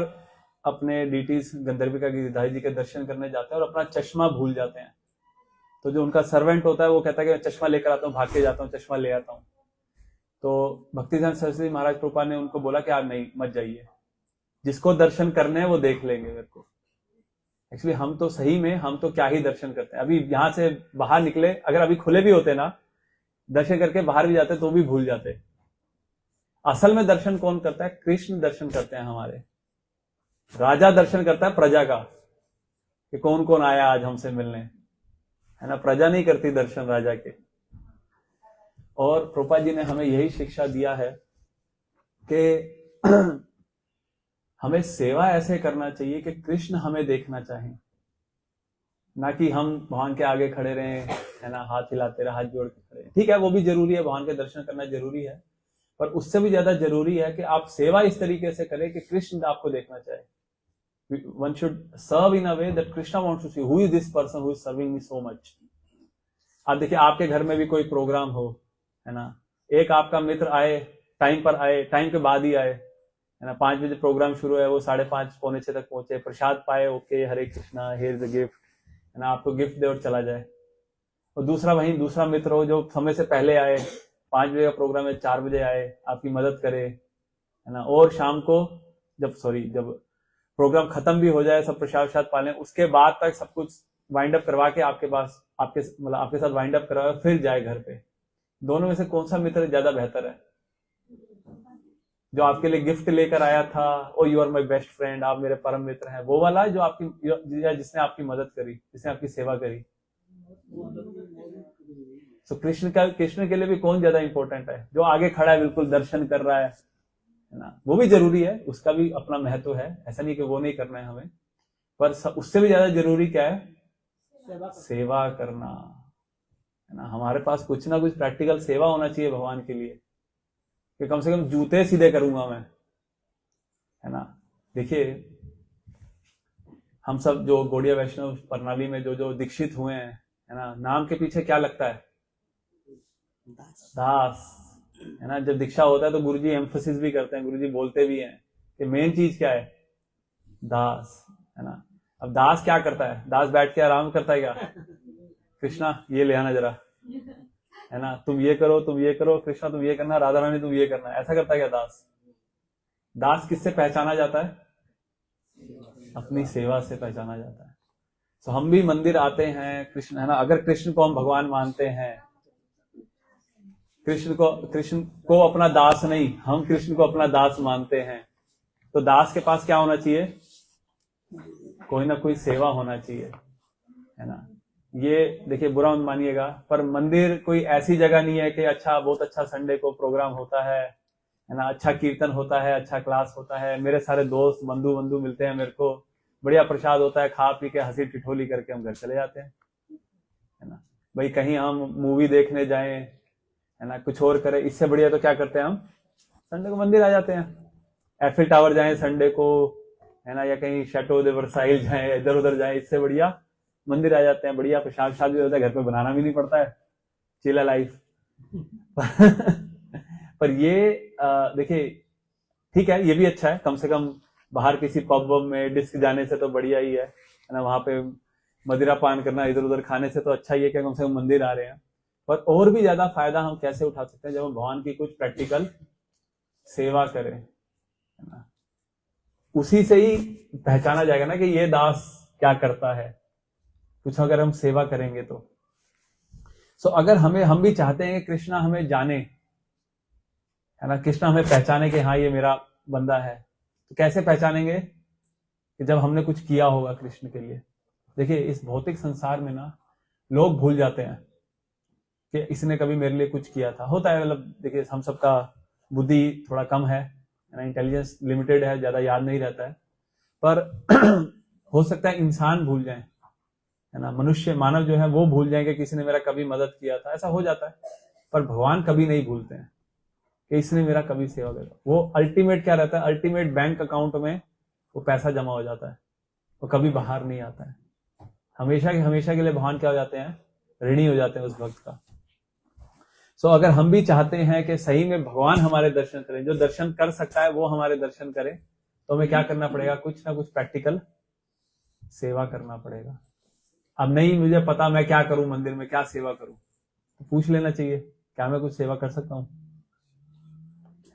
अपने डीटीज गंधर्विका गिरिधारी जी के दर्शन करने जाते हैं और अपना चश्मा भूल जाते हैं। तो जो उनका सर्वेंट होता है वो कहता है कि मैं चश्मा लेकर आता हूँ, भाग के जाता हूँ, चश्मा ले आता हूँ। तो भक्ति सिद्धांत सरस्वती महाराज प्रभुपाद ने उनको बोला कि आप नहीं, मत जाइए, जिसको दर्शन करने हैं वो देख लेंगे मेरे को। एक्चुअली हम तो सही में, हम तो क्या ही दर्शन करते हैं। अभी यहां से बाहर निकले, अगर अभी खुले भी होते ना, दर्शन करके बाहर भी जाते तो भी भूल जाते। असल में दर्शन कौन करता है? कृष्ण दर्शन करते हैं हमारे। राजा दर्शन करता है प्रजा का, कि कौन कौन आया आज हमसे मिलने, है ना। प्रजा नहीं करती दर्शन राजा के। और प्रभुपाद जी ने हमें यही शिक्षा दिया है कि हमें सेवा ऐसे करना चाहिए कि कृष्ण हमें देखना चाहें, ना कि हम भगवान के आगे खड़े रहें, है ना, हाथ हिलाते रहे, हाथ जोड़ के खड़े। ठीक है, वो भी जरूरी है, भगवान के दर्शन करना जरूरी है, पर उससे भी ज्यादा जरूरी है कि आप सेवा इस तरीके से करें कि कृष्ण आपको देखना चाहे। One should serve in a way that Krishna wants to see who is this person who is serving me so much. आप देखिए, आपके घर में भी कोई प्रोग्राम हो, है ना, एक आपका मित्र आए, टाइम पर आए, टाइम के बाद ही आए, है ना, 5 बजे प्रोग्राम शुरू है, वो 5:30 पौने 6 तक पहुंचे, प्रसाद पाए, okay Hare Krishna, here is the gift, है ना, आपको गिफ्ट दे और चला जाए। और दूसरा वहीं दूसरा मित्र हो जो समय से पहले आए, 5 बजे का प्रोग्राम है, 4 बजे आए, आपकी मदद करे, है ना, और शाम को जब प्रोग्राम खत्म भी हो जाए, सब प्रसाद पालें, उसके बाद तक सब कुछ वाइंड अप करवा के आपके साथ वाइंड अप करवा फिर जाए घर पे। दोनों में से कौन सा मित्र ज्यादा बेहतर है? जो आपके लिए गिफ्ट लेकर आया था, oh you are my best friend, आप मेरे परम मित्र हैं, वो वाला जो जिसने आपकी मदद करी, जिसने आपकी सेवा करी। तो कृष्ण के लिए भी कौन ज्यादा इंपॉर्टेंट है? जो आगे खड़ा है बिल्कुल दर्शन कर रहा है ना, वो भी जरूरी है, उसका भी अपना महत्व है, ऐसा नहीं कि वो नहीं करना है हमें, पर उससे भी ज्यादा जरूरी क्या है? सेवा करना है ना। हमारे पास कुछ ना कुछ प्रैक्टिकल सेवा होना चाहिए भगवान के लिए, कि कम से कम जूते सीधे करूंगा मैं, है ना। देखिए हम सब जो गौड़िया वैष्णव प्रणाली में जो जो दीक्षित हुए हैं, है ना, नाम के पीछे क्या लगता है? दास, है ना। जब दीक्षा होता है तो गुरुजी एम्फोसिस भी करते हैं, गुरुजी बोलते भी हैं कि मेन चीज क्या है? दास, है ना। अब दास क्या करता है? दास बैठ के आराम करता है क्या? कृष्णा ये ले आना जरा, है ना, तुम ये करो, तुम ये करो, कृष्णा तुम ये करना, राधा रानी तुम ये करना, ऐसा करता है क्या दास? दास किससे पहचाना जाता है? अपनी सेवा से पहचाना जाता है। तो हम भी मंदिर आते हैं कृष्ण, है ना, अगर कृष्ण को हम भगवान मानते हैं, कृष्ण को अपना दास नहीं, हम कृष्ण को अपना दास मानते हैं, तो दास के पास क्या होना चाहिए? कोई ना कोई सेवा होना चाहिए, है ना। ये देखिए बुरा मत मानिएगा, पर मंदिर कोई ऐसी जगह नहीं है कि अच्छा बहुत अच्छा संडे को प्रोग्राम होता है ना, अच्छा कीर्तन होता है, अच्छा क्लास होता है, मेरे सारे दोस्त बंधु मिलते हैं, मेरे को बढ़िया प्रसाद होता है, खा पी के हंसी ठिठोली करके हम घर चले जाते हैं, है ना। भाई कहीं हम मूवी देखने जाएं, है ना, कुछ और करें, इससे बढ़िया तो क्या करते हैं हम? संडे को मंदिर आ जाते हैं। एफिल टावर जाएं संडे को, है ना, या कहीं शैटो दे वर्साइल जाएं, इधर उधर जाएं, इससे बढ़िया मंदिर आ जाते हैं, बढ़िया प्रसाद भी होता है, घर पे बनाना भी नहीं पड़ता है, चिला लाइफ। पर ये देखिए ठीक है, ये भी अच्छा है, कम से कम बाहर किसी पब में डिस्क जाने से तो बढ़िया ही है ना, वहां पे मदिरा पान करना, इधर उधर खाने से तो अच्छा ही है कि कम से कम मंदिर आ रहे हैं। पर और भी ज्यादा फायदा हम कैसे उठा सकते हैं? जब हम भगवान की कुछ प्रैक्टिकल सेवा करें, है ना, उसी से ही पहचाना जाएगा ना कि ये दास क्या करता है, कुछ अगर हम सेवा करेंगे तो। सो अगर हम भी चाहते हैं कि कृष्णा हमें जाने, है ना, कृष्णा हमें पहचाने कि हाँ ये मेरा बंदा है, तो कैसे पहचानेंगे? कि जब हमने कुछ किया होगा कृष्ण के लिए। देखिए इस भौतिक संसार में ना लोग भूल जाते हैं कि इसने कभी मेरे लिए कुछ किया था, होता है, मतलब देखिए हम सबका बुद्धि थोड़ा कम है ना, इंटेलिजेंस लिमिटेड है, ज्यादा याद नहीं रहता है, पर हो सकता है इंसान भूल जाए, है ना, मनुष्य मानव जो है वो भूल जाए कि किसी ने मेरा कभी मदद किया था, ऐसा हो जाता है। पर भगवान कभी नहीं भूलते हैं कि इसने मेरा कभी सेवा किया। वो अल्टीमेट क्या रहता है? अल्टीमेट बैंक अकाउंट में वो पैसा जमा हो जाता है, वो कभी बाहर नहीं आता है, हमेशा के लिए भगवान क्या हो जाते हैं? ऋणी हो जाते हैं उस भक्त का। सो अगर हम भी चाहते हैं कि सही में भगवान हमारे दर्शन करें, जो दर्शन कर सकता है वो हमारे दर्शन करे, तो हमें क्या करना पड़ेगा? कुछ ना कुछ प्रैक्टिकल सेवा करना पड़ेगा। अब नहीं मुझे पता मैं क्या करूं, मंदिर में क्या सेवा करूं, तो पूछ लेना चाहिए क्या मैं कुछ सेवा कर सकता हूं,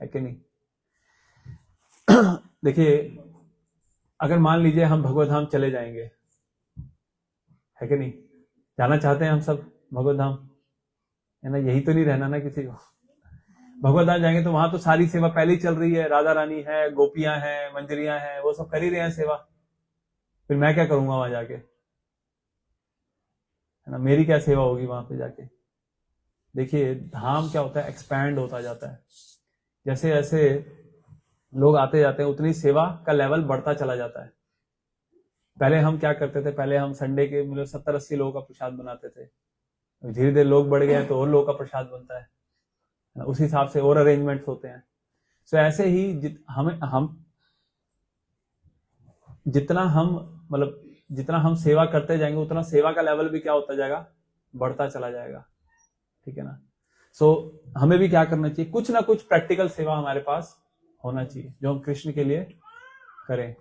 है कि नहीं? देखिए अगर मान लीजिए हम भगवत धाम चले जाएंगे, है कि नहीं, जाना चाहते हैं हम सब भगवत धाम, है ना, यही तो नहीं रहना ना किसी को। भगवत धाम जाएंगे तो वहां तो सारी सेवा पहले ही चल रही है, राधा रानी है, गोपियां हैं, मंजरियां हैं, वो सब कर ही रहे हैं सेवा, फिर मैं क्या करूंगा वहां जाके, है ना, मेरी क्या सेवा होगी वहां पे जाके? देखिए धाम क्या होता है? एक्सपैंड होता जाता है, जैसे जैसे लोग आते जाते हैं उतनी सेवा का लेवल बढ़ता चला जाता है। पहले हम क्या करते थे? पहले हम संडे के मतलब 70-80 लोगों का प्रसाद बनाते थे, धीरे धीरे लोग बढ़ गए तो और लोगों का प्रसाद बनता है, उस हिसाब से और अरेंजमेंट्स होते हैं। सो ऐसे ही जितना हम सेवा करते जाएंगे उतना सेवा का लेवल भी क्या होता जाएगा? बढ़ता चला जाएगा, ठीक है ना। सो हमें भी क्या करना चाहिए? कुछ ना कुछ प्रैक्टिकल सेवा हमारे पास होना चाहिए जो हम कृष्ण के लिए करें।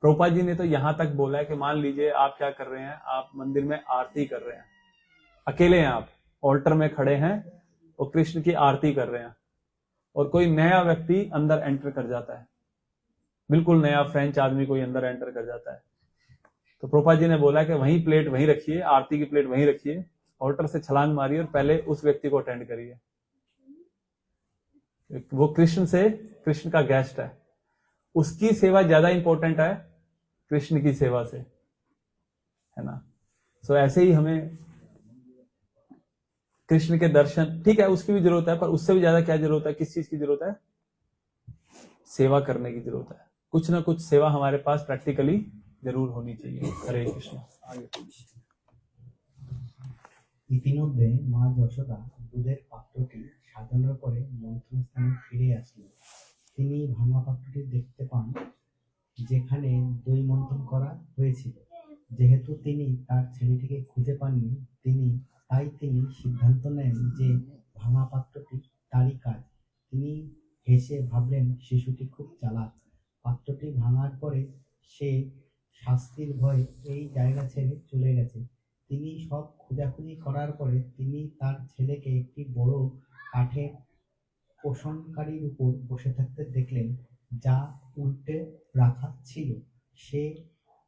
प्रभुपाद जी ने तो यहां तक बोला है कि मान लीजिए आप क्या कर रहे हैं, आप मंदिर में आरती कर रहे हैं, अकेले हैं आप, ऑल्टर में खड़े हैं और कृष्ण की आरती कर रहे हैं, और कोई नया व्यक्ति अंदर एंटर कर जाता है, बिल्कुल नया फ्रेंच आदमी कोई अंदर एंटर कर जाता है, तो प्रभुपाद जी ने बोला कि वहीं प्लेट वहीं रखिए, आरती की प्लेट वहीं रखिए, ऑल्टर से छलांग मारिए और पहले उस व्यक्ति को अटेंड करिए। वो कृष्ण का गेस्ट है, उसकी सेवा ज्यादा इंपॉर्टेंट है कृष्ण की सेवा से, है ना। सो ऐसे ही हमें कृष्ण के दर्शन, ठीक है उसकी भी जरूरत है, पर उससे भी ज्यादा क्या जरूरत है, किस चीज की जरूरत है, सेवा करने की जरूरत है। कुछ ना कुछ सेवा हमारे पास प्रैक्टिकली जरूर होनी चाहिए। हरे कृष्ण। आगे ইতিমধ্যে মা যশোদা দুধের পাত্রটি সাজানোর পরে মন্থন স্থানে ফিরে আসলেন। তিনি ভাঙা পাত্রটি দেখতে পান যেখানে দই মন্থন করা হয়েছিল। যেহেতু তিনি তার ছেলেটিকে খুঁজে পাননি, তিনি সিদ্ধান্ত নেন যে ভাঙা পাত্রটি তারই কাজ। তিনি হেসে ভাবলেন শিশুটি খুব চালাক। পাত্রটি ভাঙার পরে সে শাস্তির ভয়ে এই জায়গা ছেড়ে চলে গেছে। তিনি সব খোঁজাখুঁজি করার পরে তিনি তার ছেলেকে একটি বড় কাঠের পোষণকারীর উপর বসে থাকতে দেখলেন, যা উল্টে রাখা ছিল। সে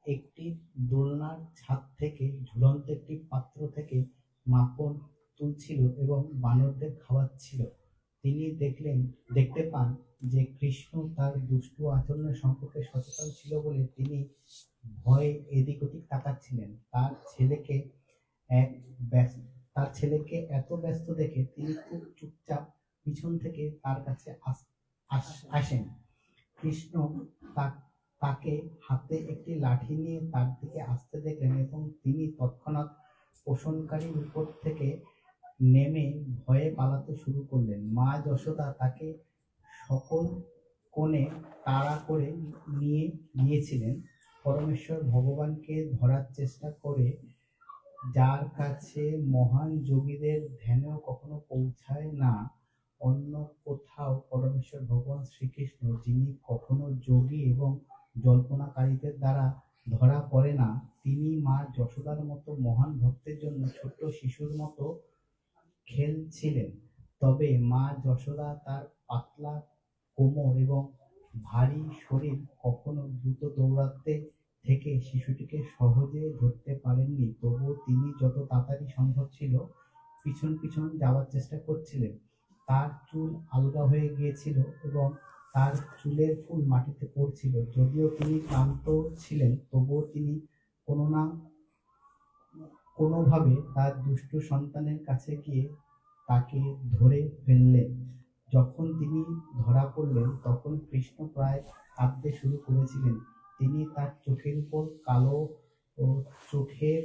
একটি দোলনার ছাদ থেকে ঝুলন্ত একটি পাত্র থেকে মাখন তুলছিল এবং বানরদের খাওয়াচ্ছিল। তিনি দেখতে পান যে কৃষ্ণ তার দুষ্টু আচরণের সম্পর্কে সচেতন ছিল বলে তিনি ভয়ে এদিক ওদিক তাকাচ্ছিলেন। তার ছেলেকে এত ব্যস্ত দেখে তিনি খুব চুপচাপ পিছন থেকে তার কাছে আসেন। কৃষ্ণ তাকে হাতে একটি লাঠি নিয়ে তার দিকে আসতে দেখলেন এবং তিনি তৎক্ষণাৎ পোষণকারীর উপর থেকে নেমে ভয়ে পালাতে শুরু করলেন। মা যশোদা তাকে সকল কোণে তাড়া করে নিয়েছিলেন। পরমেশ্বর ভগবানকে ধরার চেষ্টা করে, যার কাছে মহান যোগীদের ধ্যানেও কখনো পৌঁছায় না, অন্য কোথাও পরমেশ্বর ভগবান শ্রীকৃষ্ণ, যিনি কখনো যোগী এবং জল্পনাকারীদের দ্বারা ধরা পড়ে না, তিনি মা যশোদার মতো মহান ভক্তের জন্য ছোট্ট শিশুর মতো খেলছিলেন। তবে মা যশোদা তার পাতলা কোমর এবং ভারী শরীর কখনো দ্রুত দৌড়াতে থেকে শিশুটিকে সহজে ধরতে পারেননি। তবুও তিনি যত তাড়াতাড়ি সম্ভব ছিল পিছন পিছন যাওয়ার চেষ্টা করছিলেন। তার চুল আলগা হয়ে গিয়েছিল এবং তার চুলের ফুল মাটিতে পড়ছিল। যদিও তিনি ক্লান্ত ছিলেন, তবুও তিনি কোনোভাবে তার দুষ্টু সন্তানের কাছে গিয়ে তাকে ধরে ফেললেন। যখন তিনি ধরা পড়লেন তখন কৃষ্ণ প্রায় কাঁদতে শুরু করেছিলেন। তিনি তার চোখের উপর কালো ও চোখের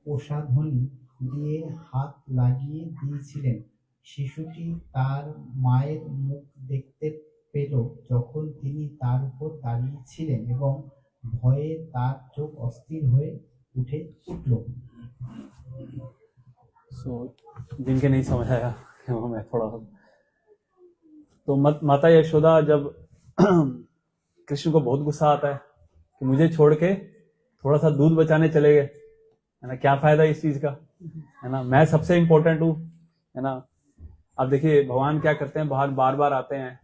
প্রসাধনী দিয়ে হাত লাগিয়ে দিয়েছিলেন। শিশুটি তার মায়ের মুখ দেখতে পেল যখন তিনি তার উপর দাঁড়িয়েছিলেন এবং ভয়ে তার চোখ অস্থির হয়ে উঠল। जिनके नहीं समझ आया मैं थोड़ा, तो माता यशोदा जब कृष्ण को बहुत गुस्सा आता है कि मुझे छोड़ के थोड़ा सा दूध बचाने चले गए, है ना, क्या फायदा इस चीज का, है ना, मैं सबसे इम्पोर्टेंट हूँ, है ना। अब देखिए भगवान क्या करते हैं, बार बार आते हैं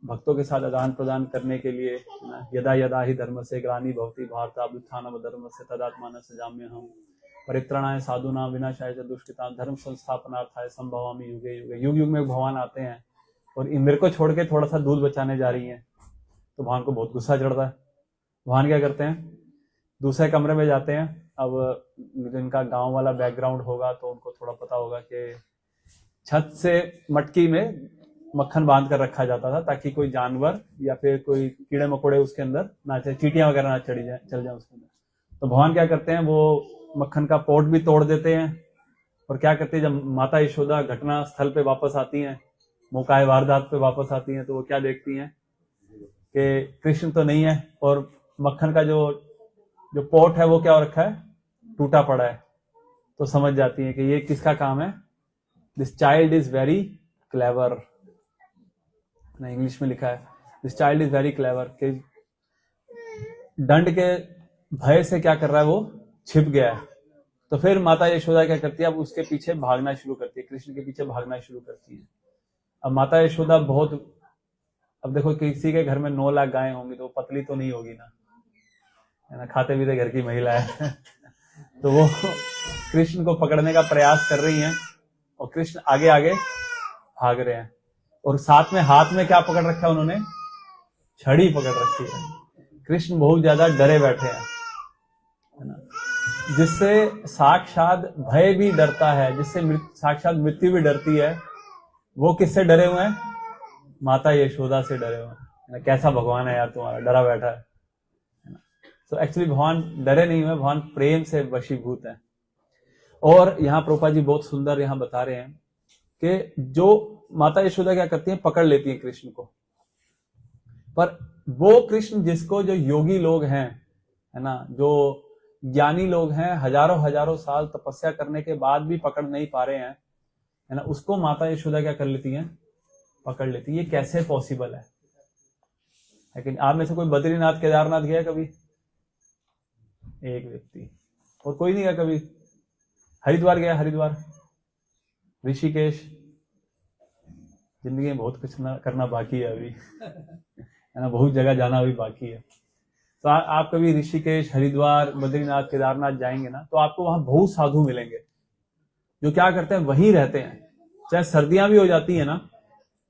भक्तों के साथ आदान प्रदान करने के लिए, है ना। यदा यदा ही धर्म से ग्लानि भवति भारत अभ्युत्थानम धर्म से तदात्मान सजाम्य हम परित्राणाय साधूनां विनाशाय च दुष्कृतां धर्म संस्थापनार्थाय संभवामि युगे युगे। युग युग में भगवान आते हैं और मेरे को छोड़ के थोड़ा सा दूध बचाने जा रही हैं, तो भगवान को बहुत गुस्सा चढ़ता है। भगवान क्या करते हैं, दूसरे कमरे में जाते हैं। अब जिनका गांव वाला बैकग्राउंड होगा तो उनको थोड़ा पता होगा कि छत से मटकी में मक्खन बांध कर रखा जाता था ताकि कोई जानवर या फिर कोई कीड़े मकोड़े उसके अंदर ना चले, चींटियां वगैरह ना चल जाए उसके अंदर। तो भगवान क्या करते हैं, वो मक्खन का पोट भी तोड़ देते हैं। और क्या करते हैं, जब माता यशोदा घटना स्थल पे वापस आती हैं, मौकाए वारदात पे वापस आती हैं, तो वो क्या देखती हैं कि कृष्ण तो नहीं है और मक्खन का जो पोट है वो क्या हो रखा है, टूटा पड़ा है। तो समझ जाती हैं कि ये किसका काम है, this child is very clever. English में लिखा है this child is very clever, कि दंड के भय से क्या कर रहा है, वो छिप गया है। तो फिर माता यशोदा क्या करती है, अब उसके पीछे भागना शुरू करती है, कृष्ण के पीछे भागना शुरू करती है। अब माता यशोदा बहुत, अब देखो किसी के घर में 9 लाख गायें होंगी तो पतली तो नहीं होगी ना, है ना, खाते पीते घर की महिला है तो वो कृष्ण को पकड़ने का प्रयास कर रही हैं और कृष्ण आगे आगे भाग रहे हैं। और साथ में हाथ में क्या पकड़ रखा है उन्होंने, छड़ी पकड़ रखी है। कृष्ण बहुत ज्यादा डरे बैठे हैं, है ना। जिससे साक्षात भय भी डरता है, जिससे साक्षात मृत्यु भी डरती है, वो किससे डरे हुए हैं? माता यशोदा से डरे हुए हैं। कैसा भगवान है यार तुम्हारा, डरा बैठा है। तो एक्चुअली भगवान डरे नहीं हुए, भगवान प्रेम से वशीभूत है। और यहाँ प्रभुपाद जी बहुत सुंदर यहाँ बता रहे हैं कि जो माता यशोदा क्या करती हैं, पकड़ लेती हैं कृष्ण को, पर वो कृष्ण जिसको जो योगी लोग हैं, है ना, जो ज्ञानी लोग हैं, हजारों हजारों साल तपस्या करने के बाद भी पकड़ नहीं पा रहे हैं, है ना, उसको माता यशोदा क्या कर लेती हैं? पकड़ लेती है। ये कैसे पॉसिबल है? लेकिन आप में से कोई बद्रीनाथ केदारनाथ गया कभी? एक व्यक्ति। और कोई नहीं गया कभी? हरिद्वार गया? हरिद्वार, ऋषिकेश? जिंदगी में बहुत कुछ करना बाकी है अभी, है ना, बहुत जगह जाना अभी बाकी है। तो आप कभी ऋषिकेश, हरिद्वार, बद्रीनाथ, केदारनाथ जाएंगे ना, तो आपको वहां बहुत साधु मिलेंगे जो क्या करते हैं, वहीं रहते हैं। चाहे सर्दियां भी हो जाती है ना,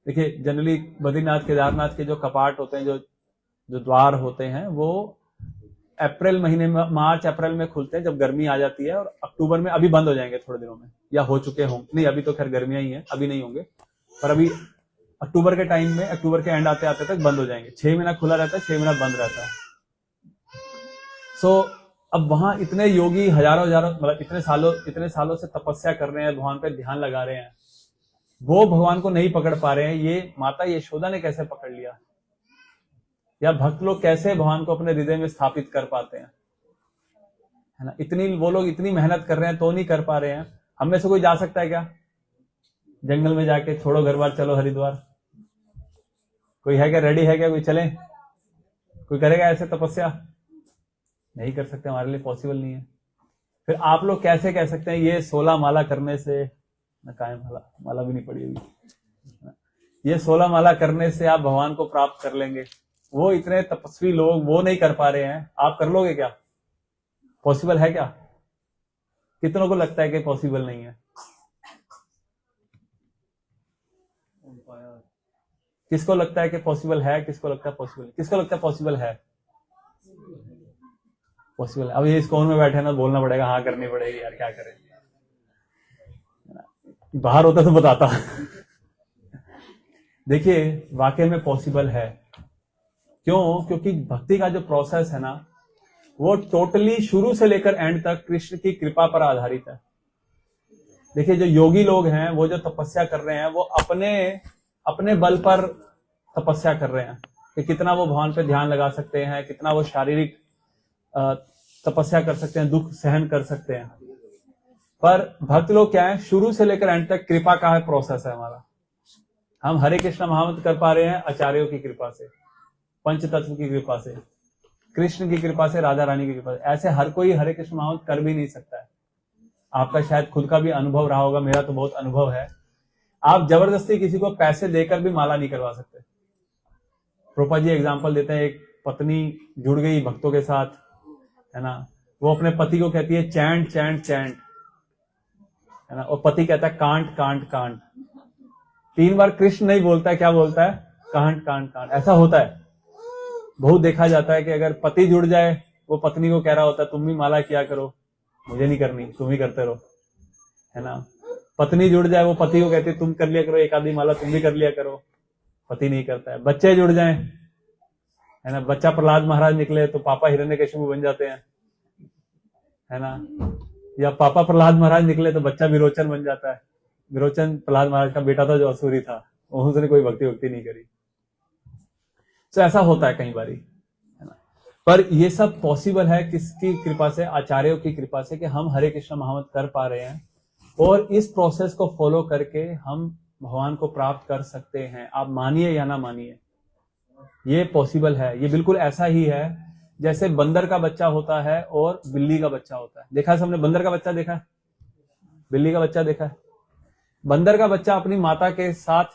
देखिए जनरली बद्रीनाथ केदारनाथ के जो कपाट होते हैं, जो द्वार होते हैं, वो अप्रैल महीने में, मार्च अप्रैल में खुलते हैं जब गर्मी आ जाती है, और अक्टूबर में, अभी बंद हो जाएंगे थोड़े दिनों में, या हो चुके होंगे, नहीं अभी तो खैर गर्मियां ही हैं, अभी नहीं होंगे, पर अभी अक्टूबर के टाइम में, अक्टूबर के एंड आते आते तक बंद हो जाएंगे। 6 महीना खुला रहता है, 6 महीना बंद रहता है। सो अब वहां इतने योगी हजारों हजारों, मतलब इतने सालों से तपस्या कर रहे हैं, भगवान पे ध्यान लगा रहे हैं, वो भगवान को नहीं पकड़ पा रहे हैं। ये माता यशोदा ने कैसे पकड़ लिया? या भक्त लोग कैसे भगवान को अपने हृदय में स्थापित कर पाते हैं, है ना? वो लोग इतनी मेहनत कर रहे हैं तो नहीं कर पा रहे हैं। हम में से कोई जा सकता है क्या जंगल में जाके, छोड़ो घर बार, चलो हरिद्वार? कोई है क्या, रेडी है क्या, कोई चले? कोई करेगा ऐसे तपस्या? नहीं कर सकते, हमारे लिए पॉसिबल नहीं है। फिर आप लोग कैसे कह सकते हैं ये 16 माला करने से, कायम माला भी नहीं पड़ी अभी, ये 16 माला करने से आप भगवान को प्राप्त कर लेंगे? वो इतने तपस्वी लोग वो नहीं कर पा रहे हैं, आप कर लोगे क्या? पॉसिबल है क्या? कितनों को लगता है कि पॉसिबल नहीं है? किसको लगता है कि पॉसिबल है? किसको लगता है पॉसिबल? किसको लगता है पॉसिबल है? पॉसिबल है। अब ये इस कोन में बैठे ना, बोलना पड़ेगा, हाँ करनी पड़ेगी यार, क्या करें। बाहर होता तो बताता। देखिए वाकई में पॉसिबल है। क्यों? क्योंकि भक्ति का जो प्रोसेस है ना, वो टोटली शुरू से लेकर एंड तक कृष्ण की कृपा पर आधारित है। देखिए जो योगी लोग हैं, वो जो तपस्या कर रहे हैं, वो अपने बल पर तपस्या कर रहे हैं कि कितना वो भगवान पे ध्यान लगा सकते हैं, कितना वो शारीरिक तपस्या कर सकते हैं, दुख सहन कर सकते हैं। पर भक्त लोग क्या है, शुरू से लेकर एंड तक कृपा का प्रोसेस है हमारा। हम हरे कृष्ण महामंत्र कर पा रहे हैं आचार्यों की कृपा से, पंच तत्व की कृपा से, कृष्ण की कृपा से, राधा रानी की कृपा से। ऐसे हर कोई हरे कृष्ण महामंत्र कर भी नहीं सकता है। आपका शायद खुद का भी अनुभव रहा होगा, मेरा तो बहुत अनुभव है। आप जबरदस्ती किसी को पैसे देकर भी माला नहीं करवा सकते। प्रोपा जी एग्जाम्पल देते हैं, एक पत्नी जुड़ गई भक्तों के साथ, है ना, वो अपने पति को कहती है चैंट चैंट चैंट, है ना, और पति कहता है कांट कांट कांट। 3 बार कृष्ण नहीं बोलता है, क्या बोलता है? Can't can't can't. ऐसा होता है, बहुत देखा जाता है कि अगर पति जुड़ जाए, वो पत्नी को कह रहा होता है तुम भी माला किया करो, मुझे नहीं करनी, तुम ही करते रहो, है ना। पत्नी जुड़ जाए, वो पति को कहती है तुम कर लिया करो एक आधी माला, तुम भी कर लिया करो, पति नहीं करता है। बच्चे जुड़ जाए, है ना, बच्चा प्रहलाद महाराज निकले तो पापा हिरण्यकशिपु बन जाते हैं, है ना, या पापा प्रहलाद महाराज निकले तो बच्चा विरोचन बन जाता है। विरोचन प्रहलाद महाराज का बेटा था जो असुरी था, उसने कोई भक्ति नहीं करी। तो ऐसा होता है कई बारी, है ना। पर ये सब पॉसिबल है किसकी कृपा से? आचार्यों की कृपा से, कि हम हरे कृष्ण महामंत्र कर पा रहे हैं और इस प्रोसेस को फॉलो करके हम भगवान को प्राप्त कर सकते हैं। आप मानिए या ना मानिए, ये पॉसिबल है। ये बिल्कुल ऐसा ही है जैसे बंदर का बच्चा होता है और बिल्ली का बच्चा होता है। देखा है सबने बंदर का बच्चा देखा है, बिल्ली का बच्चा देखा है? बंदर का बच्चा अपनी माता के साथ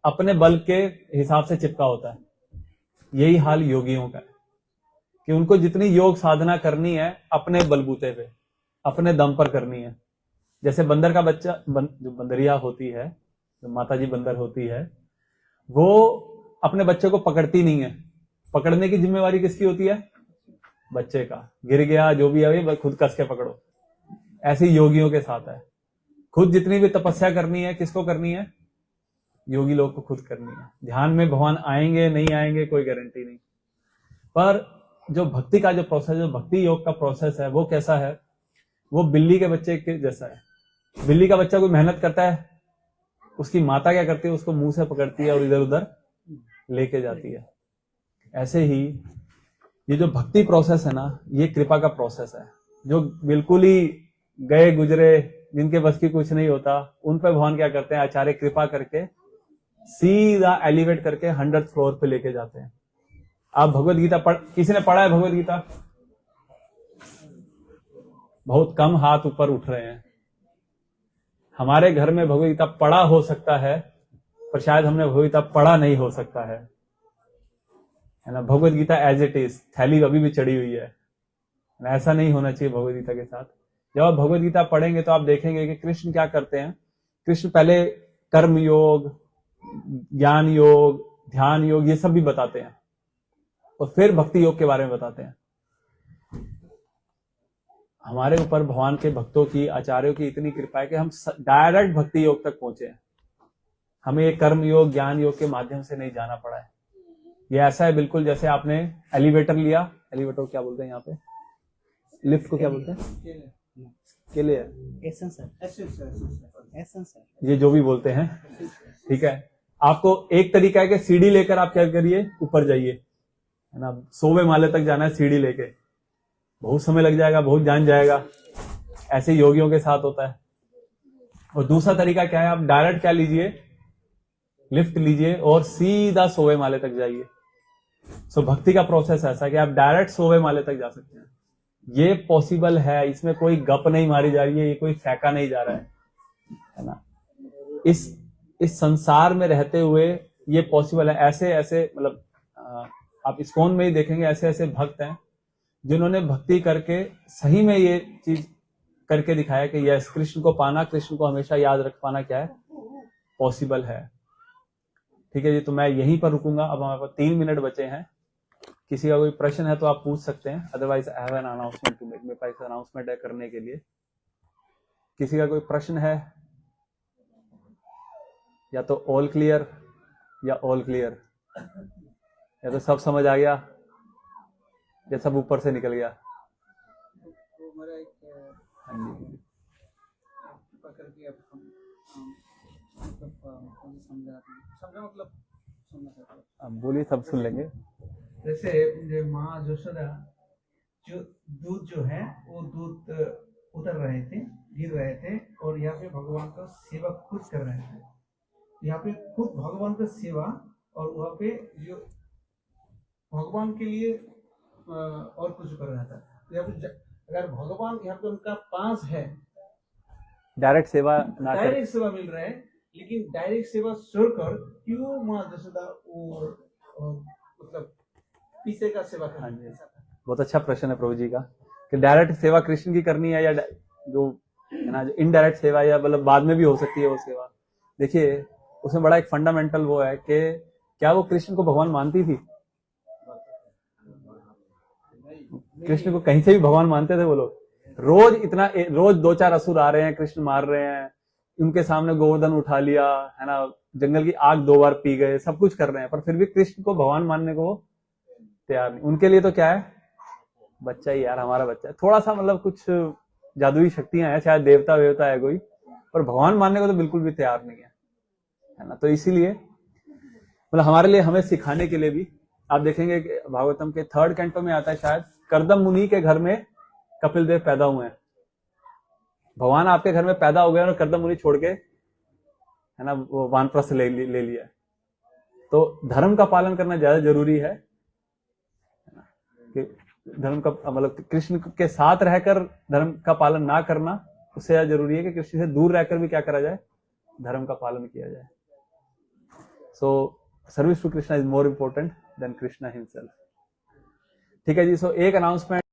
अपने बल के हिसाब से चिपका होता है। यही हाल योगियों का है कि उनको जितनी योग साधना करनी है अपने बलबूते पे, अपने दम पर करनी है। जैसे बंदर का बच्चा, जो बंदरिया होती है, जो माता जी बंदर होती है, वो अपने बच्चे को पकड़ती नहीं है। पकड़ने की जिम्मेवारी किसकी होती है? बच्चे का, गिर गया जो भी है खुद कस के पकड़ो। ऐसे ही योगियों के साथ है, खुद जितनी भी तपस्या करनी है किसको करनी है, योगी लोग को खुद करनी है। ध्यान में भगवान आएंगे नहीं आएंगे कोई गारंटी नहीं, पर जो भक्ति का जो प्रोसेस, जो भक्ति योग का प्रोसेस है वो कैसा है, वो बिल्ली के बच्चे के जैसा है। बिल्ली का बच्चा कोई मेहनत करता है, उसकी माता क्या करती है, उसको मुंह से पकड़ती है और इधर उधर लेके जाती है। ऐसे ही ये जो भक्ति प्रोसेस है ना, ये कृपा का प्रोसेस है। जो बिल्कुल ही गए गुजरे, जिनके बस की कुछ नहीं होता, उन पे भगवान क्या करते हैं, आचार्य कृपा करके सीधा एलिवेट करके 100th फ्लोर पे लेके जाते हैं। आप भगवत गीता किसी ने पढ़ा है भगवत गीता? बहुत कम हाथ ऊपर उठ रहे हैं। हमारे घर में भगवत गीता पढ़ा हो सकता है, पर शायद हमने भगवत गीता पढ़ा नहीं हो सकता है ना। Bhagavad Gita as it is, थैली अभी भी चढ़ी हुई है। ऐसा नहीं होना चाहिए भगवत गीता के साथ। जब आप भगवत गीता पढ़ेंगे तो आप देखेंगे कि कृष्ण क्या करते हैं। कृष्ण पहले कर्म योग, ज्ञान योग, ध्यान योग, ये सब भी बताते हैं, और फिर भक्ति योग के बारे में बताते हैं। हमारे ऊपर भगवान के भक्तों की, आचार्यों की इतनी कृपा है कि हम डायरेक्ट भक्ति योग तक पहुंचे हैं। हमें ये कर्म योग, ज्ञान योग के माध्यम से नहीं जाना पड़ा है। ये ऐसा है बिल्कुल जैसे आपने एलिवेटर लिया, एलिवेटर क्या बोलते हैं यहाँ पे, लिफ्ट को क्या बोलते हैं, केले है, ये जो भी बोलते हैं, ठीक है। आपको एक तरीका है कि सीढ़ी लेकर आप क्या करिए, ऊपर जाइए, है ना। 100वें माले तक जाना है सीढ़ी लेके, बहुत समय लग जाएगा, बहुत जान जाएगा। ऐसे योगियों के साथ होता है। और दूसरा तरीका क्या है, आप डायरेक्ट क्या लीजिए, लिफ्ट लीजिए और सीधा 100वें माले तक जाइए। सो भक्ति का प्रोसेस ऐसा है कि आप डायरेक्ट 100वें माले तक जा सकते हैं। ये पॉसिबल है, इसमें कोई गप नहीं मारी जा रही है, ये कोई फेंका नहीं जा रहा है ना। इस संसार में रहते हुए ये पॉसिबल है। ऐसे ऐसे मतलब आप इस्कॉन में ही देखेंगे, ऐसे ऐसे भक्त हैं जिन्होंने भक्ति करके सही में ये चीज करके दिखाया कि यस, कृष्ण को पाना, कृष्ण को हमेशा याद रख पाना क्या है, पॉसिबल है। ठीक है जी, तो मैं यहीं पर रुकूंगा। अब हमारे पास 3 मिनट बचे हैं। किसी का कोई प्रश्न है तो आप पूछ सकते हैं, otherwise I have an announcement to make. मेरे पास अनाउंसमेंट है करने के लिए। किसी का कोई प्रश्न है? या तो ऑल क्लियर या ऑल क्लियर, या तो सब समझ आ गया या सब ऊपर से निकल गया। अब बोलिए, सब सुन लेंगे। जैसे माँ यशोदा जो दूध जो है वो दूध उतर रहे थे, गिर रहे थे, और यहाँ पे भगवान का सेवा खुद कर रहे थे। यहाँ पे खुद भगवान का सेवा, और वहाँ पे जो भगवान के लिए और कुछ कर रहा था। यहाँ पे अगर भगवान यहाँ पे उनका पास है, डायरेक्ट सेवा ना, डायरेक्ट सेवा मिल रहा है, लेकिन डायरेक्ट सेवा छोड़कर क्यों माँ यशोदा और मतलब पीछे का सेवा करना? बहुत अच्छा प्रश्न है प्रभु जी का, कि डायरेक्ट सेवा कृष्ण की करनी है या जो है ना, जो इनडायरेक्ट सेवा, या मतलब बाद में भी हो सकती है वो सेवा। देखिए, उसमें बड़ा एक फंडामेंटल वो है कि क्या वो कृष्ण को भगवान मानती थी? कृष्ण को कहीं से भी भगवान मानते थे वो लोग? रोज 2-4 असुर आ रहे हैं, कृष्ण मार रहे हैं, उनके सामने गोवर्धन उठा लिया, है ना, जंगल की आग 2 बार पी गए, सब कुछ कर रहे हैं, पर फिर भी कृष्ण को भगवान मानने को तैयार नहीं। उनके लिए तो क्या है, बच्चा ही यार, हमारा बच्चा है। थोड़ा सा मतलब कुछ जादुई शक्तियां हैं, शायद देवता वेवता है कोई, पर भगवान मानने को तो बिल्कुल भी तैयार नहीं है ना। तो इसीलिए मतलब हमारे लिए, हमें सिखाने के लिए भी, आप देखेंगे कि भागवतम के 3rd कैंटो में आता है शायद, कर्दम मुनि के घर में कपिल देव पैदा हुए हैं। भगवान आपके घर में पैदा हो गए और कर्दम मुनि छोड़ के, है ना, वो वानप्रस्थ ले लिया। तो धर्म का पालन करना ज्यादा जरूरी है कि धर्म का मतलब कृष्ण के साथ रहकर धर्म का पालन ना करना, उससे ज्यादा जरूरी है कि कृष्ण से दूर रहकर भी क्या करा जाए, धर्म का पालन किया जाए। So service to Krishna is more important than Krishna himself. ठीक है जी। सो एक अनाउंसमेंट